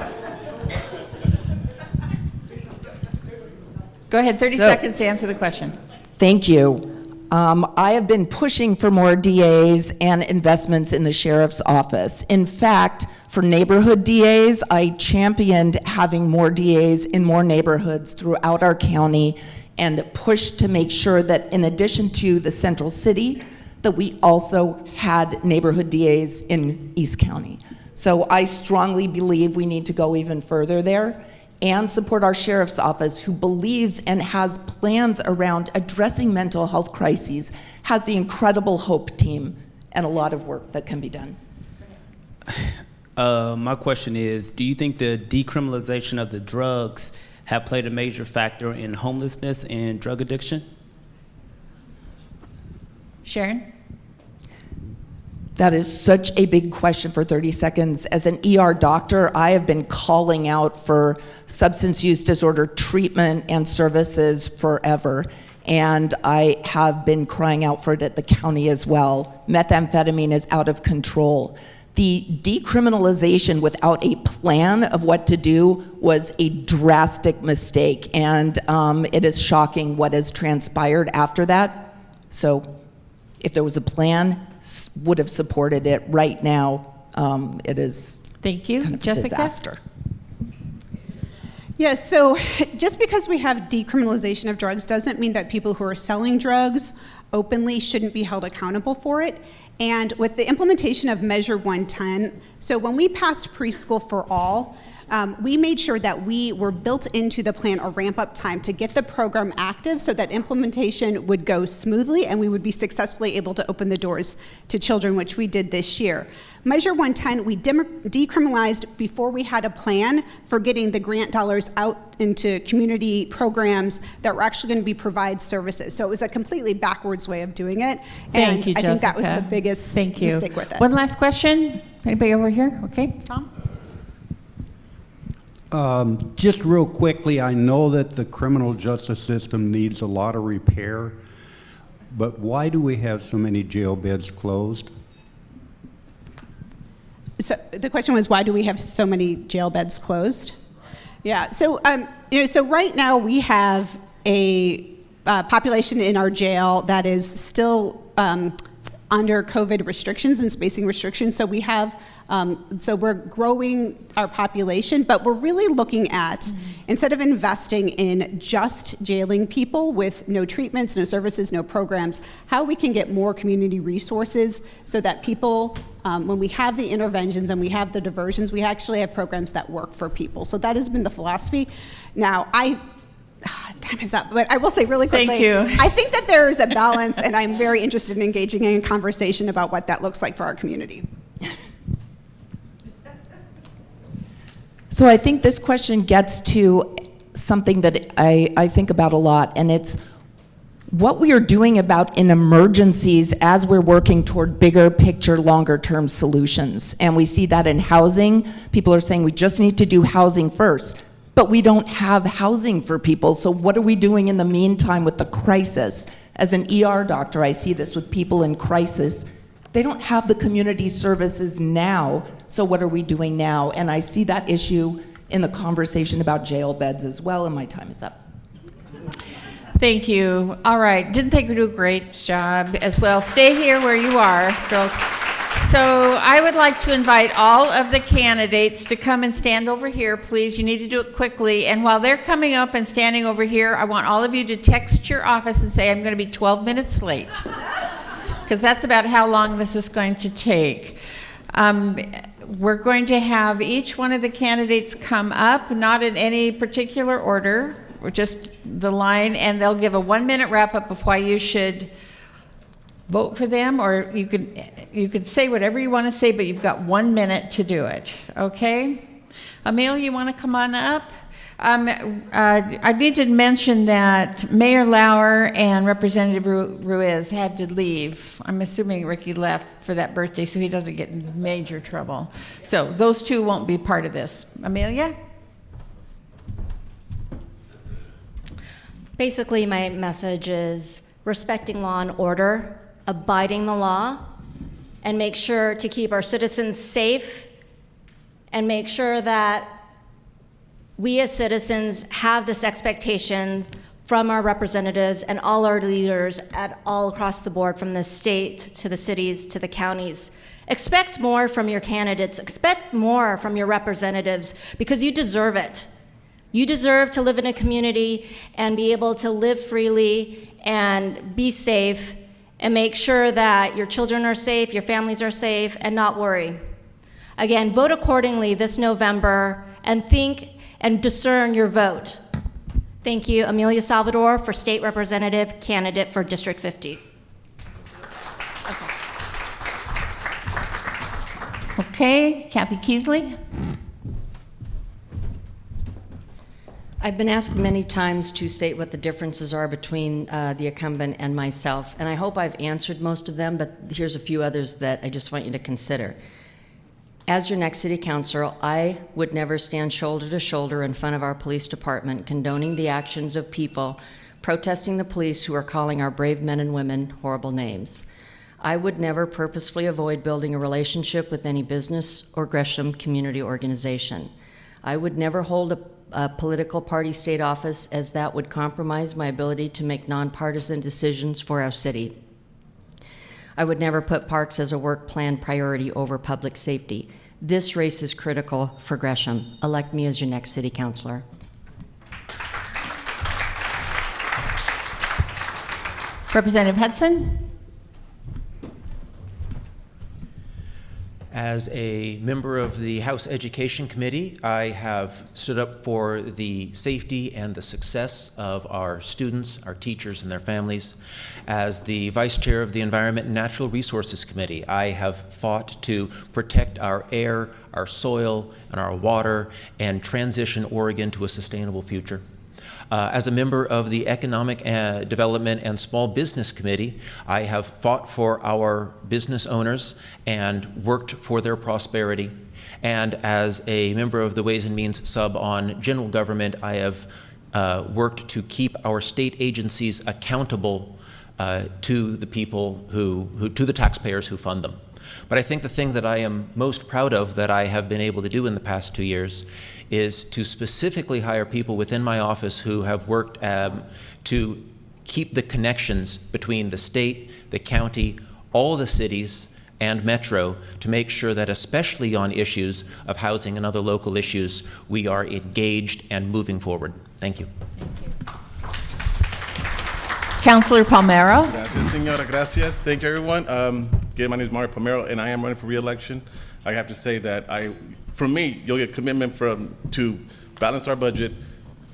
Go ahead, 30 seconds to answer the question. Thank you. I have been pushing for more DAs and investments in the sheriff's office. In fact, for neighborhood DAs, I championed having more DAs in more neighborhoods throughout our county and pushed to make sure that in addition to the central city, that we also had neighborhood DAs in East County. So I strongly believe we need to go even further there and support our sheriff's office, who believes and has plans around addressing mental health crises, has the incredible HOPE team, and a lot of work that can be done. My question is, do you think the decriminalization of the drugs have played a major factor in homelessness and drug addiction? Sharon? That is such a big question for 30 seconds. As an ER doctor, I have been calling out for substance use disorder treatment and services forever. And I have been crying out for it at the county as well. Methamphetamine is out of control. The decriminalization without a plan of what to do was a drastic mistake. And it is shocking what has transpired after that. So if there was a plan, would have supported it. Right now, it is Thank you. kind of Jessica? a disaster. Yes, so just because we have decriminalization of drugs doesn't mean that people who are selling drugs openly shouldn't be held accountable for it. And with the implementation of Measure 110, so when we passed preschool for all, we made sure that we were built into the plan a ramp-up time to get the program active so that implementation would go smoothly and we would be successfully able to open the doors to children, which we did this year. Measure 110, we decriminalized before we had a plan for getting the grant dollars out into community programs that were actually going to provide services. So it was a completely backwards way of doing it. Thank you, I think that was Jessica. the biggest Thank you. mistake with it. One last question. Anybody over here? Okay, Tom? Just real quickly, I know that the criminal justice system needs a lot of repair, but why do we have so many jail beds closed? So the question was, why do we have so many jail beds closed? Yeah, so so right now we have a population in our jail that is still under COVID restrictions and spacing restrictions. So we have, so we're growing our population, but we're really looking at, instead of investing in just jailing people with no treatments, no services, no programs, how we can get more community resources so that people, when we have the interventions and we have the diversions, we actually have programs that work for people. So that has been the philosophy. Now, time is up, but I will say really quickly. Thank you. I think that there is a balance, and I'm very interested in engaging in a conversation about what that looks like for our community. So I think this question gets to something that I think about a lot, and it's what we are doing about in emergencies as we're working toward bigger picture, longer term solutions. And we see that in housing. People are saying we just need to do housing first, but we don't have housing for people. So what are we doing in the meantime with the crisis? As an ER doctor, I see this with people in crisis. They don't have the community services now, so what are we doing now? And I see that issue in the conversation about jail beds as well, and my time is up. Thank you. All right, didn't think we do a great job as well. Stay here where you are, girls. So I would like to invite all of the candidates to come and stand over here, please. You need to do it quickly. And while they're coming up and standing over here, I want all of you to text your office and say, I'm going to be 12 minutes late. Because that's about how long this is going to take. We're going to have each one of the candidates come up, not in any particular order, or just the line, and they'll give a 1-minute wrap-up of why you should vote for them, or you could say whatever you want to say, but you've got 1 minute to do it, okay? Amelia, you want to come on up? I need to mention that Mayor Lauer and Representative Ruiz had to leave. I'm assuming Ricki left for that birthday so he doesn't get in major trouble. So those two won't be part of this. Amelia? Basically, my message is respecting law and order, abiding the law, and make sure to keep our citizens safe, and make sure that we as citizens have this expectation from our representatives and all our leaders at all across the board, from the state to the cities to the counties. Expect more from your candidates. Expect more from your representatives, because you deserve it. You deserve to live in a community and be able to live freely and be safe and make sure that your children are safe, your families are safe, and not worry. Again, vote accordingly this November and think and discern your vote. Thank you, Amelia Salvador, for State Representative candidate for District 50. Okay, Cathy Keathley. I've been asked many times to state what the differences are between the incumbent and myself, and I hope I've answered most of them, but here's a few others that I just want you to consider. As your next city councilor, I would never stand shoulder to shoulder in front of our police department condoning the actions of people protesting the police who are calling our brave men and women horrible names. I would never purposefully avoid building a relationship with any business or Gresham community organization. I would never hold a political party state office, as that would compromise my ability to make nonpartisan decisions for our city. I would never put parks as a work plan priority over public safety. This race is critical for Gresham. Elect me as your next city councilor. Representative Hudson. As a member of the House Education Committee, I have stood up for the safety and the success of our students, our teachers, and their families. As the Vice Chair of the Environment and Natural Resources Committee, I have fought to protect our air, our soil, and our water, and transition Oregon to a sustainable future. As a member of the Economic Development and Small Business Committee, I have fought for our business owners and worked for their prosperity. And as a member of the Ways and Means sub on general government, I have worked to keep our state agencies accountable to the people to the taxpayers who fund them. But I think the thing that I am most proud of that I have been able to do in the past 2 years is to specifically hire people within my office who have worked to keep the connections between the state, the county, all the cities, and Metro to make sure that, especially on issues of housing and other local issues, we are engaged and moving forward. Thank you. Councilor Palmero. Gracias, senora. Gracias. Thank you, everyone. Again, my name is Mario Palmero, and I am running for re-election. I have to say that for me, you'll get commitment to balance our budget,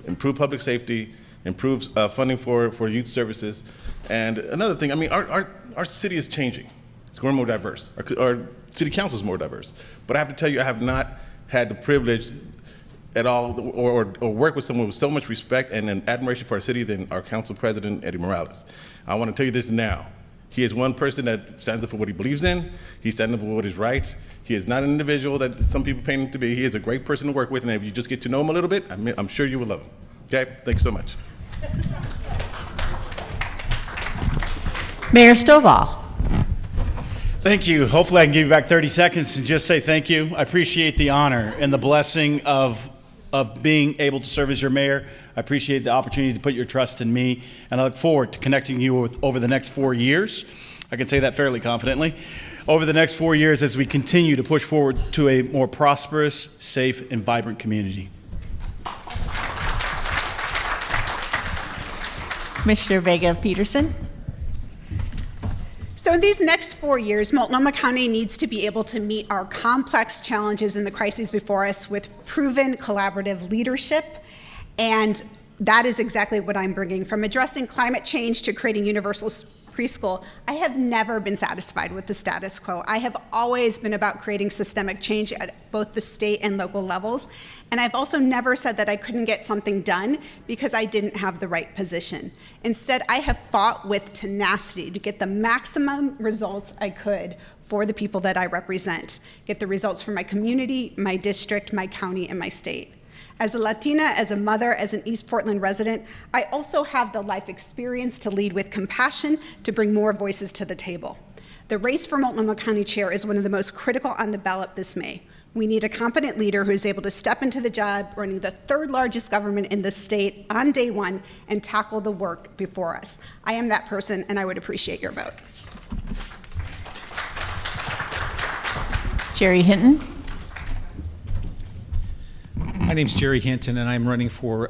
improve public safety, improve funding for youth services, and another thing. I mean, our city is changing. It's growing more diverse. Our city council is more diverse. But I have to tell you, I have not had the privilege at all, or work with someone with so much respect and an admiration for our city than our council president, Eddy Morales. I want to tell you this now. He is one person that stands up for what he believes in. He stands up for what is right. He is not an individual that some people paint him to be. He is a great person to work with, and if you just get to know him a little bit, I'm sure you will love him. Okay, thanks so much. Mayor Stovall. Thank you. Hopefully I can give you back 30 seconds and just say thank you. I appreciate the honor and the blessing of being able to serve as your mayor. I appreciate the opportunity to put your trust in me, and I look forward to connecting you with over the next 4 years. I can say that fairly confidently. Over the next 4 years as we continue to push forward to a more prosperous, safe, and vibrant community. Commissioner Vega Pederson. So in these next 4 years, Multnomah County needs to be able to meet our complex challenges and the crises before us with proven collaborative leadership, and that is exactly what I'm bringing. From addressing climate change to creating universal preschool, I have never been satisfied with the status quo. I have always been about creating systemic change at both the state and local levels, and I've also never said that I couldn't get something done because I didn't have the right position. Instead, I have fought with tenacity to get the maximum results I could for the people that I represent, get the results for my community, my district, my county, and my state. As a Latina, as a mother, as an East Portland resident, I also have the life experience to lead with compassion to bring more voices to the table. The race for Multnomah County Chair is one of the most critical on the ballot this May. We need a competent leader who is able to step into the job running the third largest government in the state on day one and tackle the work before us. I am that person, and I would appreciate your vote. Jerry Hinton. My name's Jerry Hinton, and I'm running for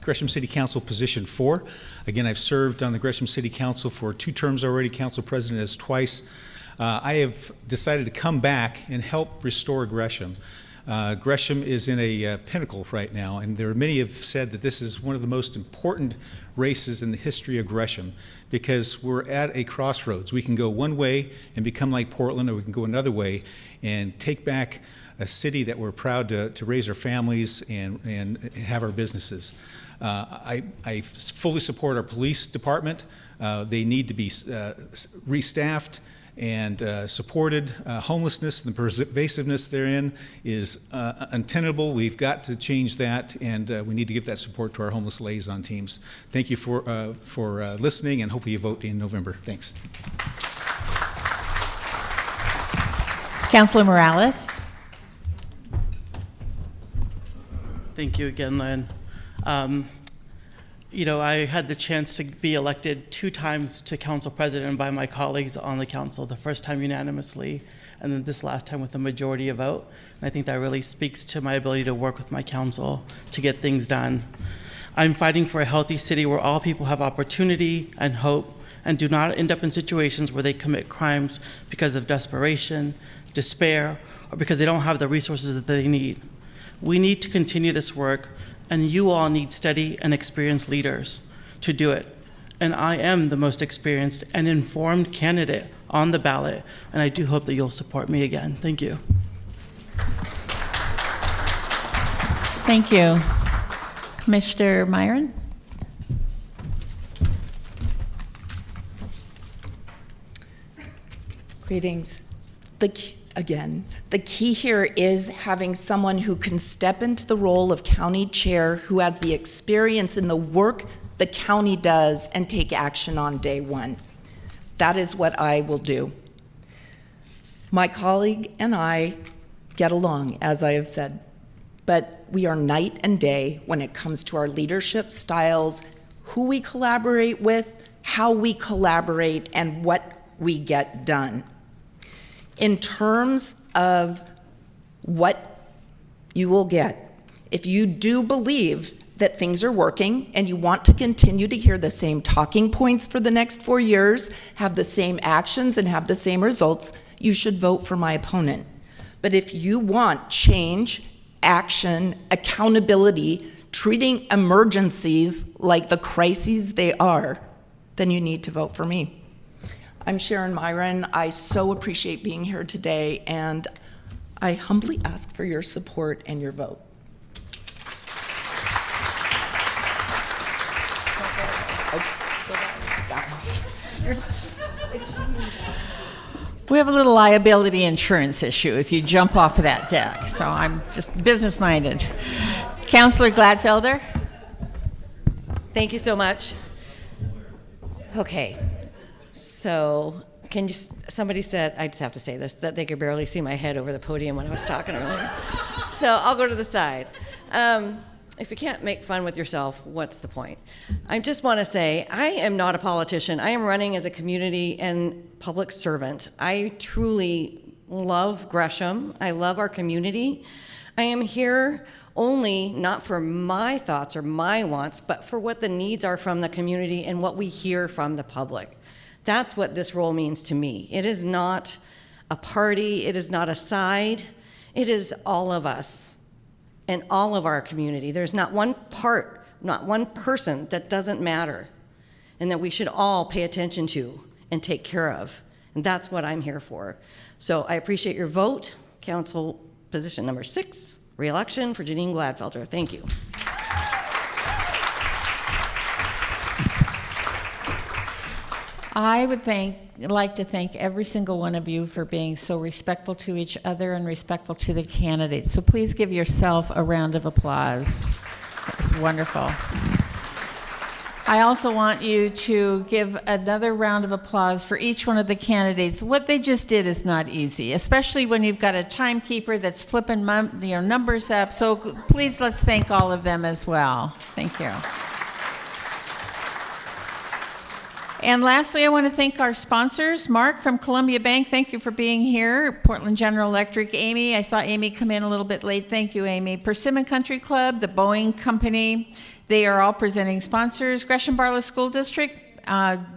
Gresham City Council position 4. Again, I've served on the Gresham City Council for 2 terms already, council president as twice. I have decided to come back and help restore Gresham. Gresham is in a pinnacle right now, and there are many have said that this is one of the most important races in the history of Gresham because we're at a crossroads. We can go one way and become like Portland, or we can go another way and take back a city that we're proud to raise our families and have our businesses. I fully support our police department. They need to be restaffed and supported. Homelessness and the pervasiveness therein is untenable. We've got to change that, and we need to give that support to our homeless liaison teams. Thank you for listening, and hopefully you vote in November. Thanks. Councilor Morales. Thank you again, Lynn. I had the chance to be elected 2 times to council president by my colleagues on the council, the first time unanimously, and then this last time with a majority of vote. And I think that really speaks to my ability to work with my council to get things done. I'm fighting for a healthy city where all people have opportunity and hope and do not end up in situations where they commit crimes because of desperation, despair, or because they don't have the resources that they need. We need to continue this work, and you all need steady and experienced leaders to do it. And I am the most experienced and informed candidate on the ballot, and I do hope that you'll support me again. Thank you. Thank you. Commissioner Meieran? Greetings. The key here is having someone who can step into the role of county chair, who has the experience in the work the county does, and take action on day one. That is what I will do. My colleague and I get along, as I have said, but we are night and day when it comes to our leadership styles, who we collaborate with, how we collaborate, and what we get done. In terms of what you will get, if you do believe that things are working and you want to continue to hear the same talking points for the next 4 years, have the same actions and have the same results, you should vote for my opponent. But if you want change, action, accountability, treating emergencies like the crises they are, then you need to vote for me. I'm Sharon Meieran. I so appreciate being here today, and I humbly ask for your support and your vote. We have a little liability insurance issue if you jump off of that deck, so I'm just business-minded. Councillor Gladfelter? Thank you so much. Okay, so somebody said, I just have to say this, that they could barely see my head over the podium when I was talking earlier. So I'll go to the side. If you can't make fun with yourself, what's the point? I just want to say, I am not a politician. I am running as a community and public servant. I truly love Gresham. I love our community. I am here only not for my thoughts or my wants, but for what the needs are from the community and what we hear from the public. That's what this role means to me. It is not a party. It is not a side. It is all of us and all of our community. There's not one part, not one person that doesn't matter and that we should all pay attention to and take care of. And that's what I'm here for. So I appreciate your vote. Council position number 6, re-election for Janine Gladfelter. Thank you. I would like to thank every single one of you for being so respectful to each other and respectful to the candidates. So please give yourself a round of applause. That was wonderful. I also want you to give another round of applause for each one of the candidates. What they just did is not easy, especially when you've got a timekeeper that's flipping numbers up. So please, let's thank all of them as well. Thank you. And lastly, I want to thank our sponsors. Mark from Columbia Bank, thank you for being here. Portland General Electric, Amy, I saw Amy come in a little bit late. Thank you, Amy. Persimmon Country Club, the Boeing Company, they are all presenting sponsors. Gresham Barlow School District,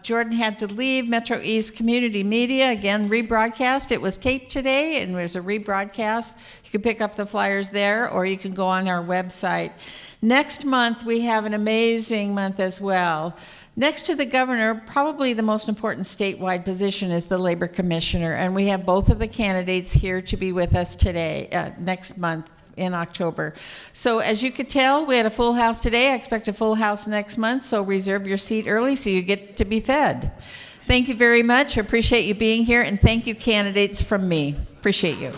Jordan had to leave. MetroEast Community Media, again, rebroadcast. It was taped today and there's a rebroadcast. You can pick up the flyers there or you can go on our website. Next month, we have an amazing month as well. Next to the governor, probably the most important statewide position is the labor commissioner, and we have both of the candidates here to be with us today, next month in October. So as you could tell, we had a full house today. I expect a full house next month, so reserve your seat early so you get to be fed. Thank you very much. I appreciate you being here, and thank you, candidates, from me. Appreciate you.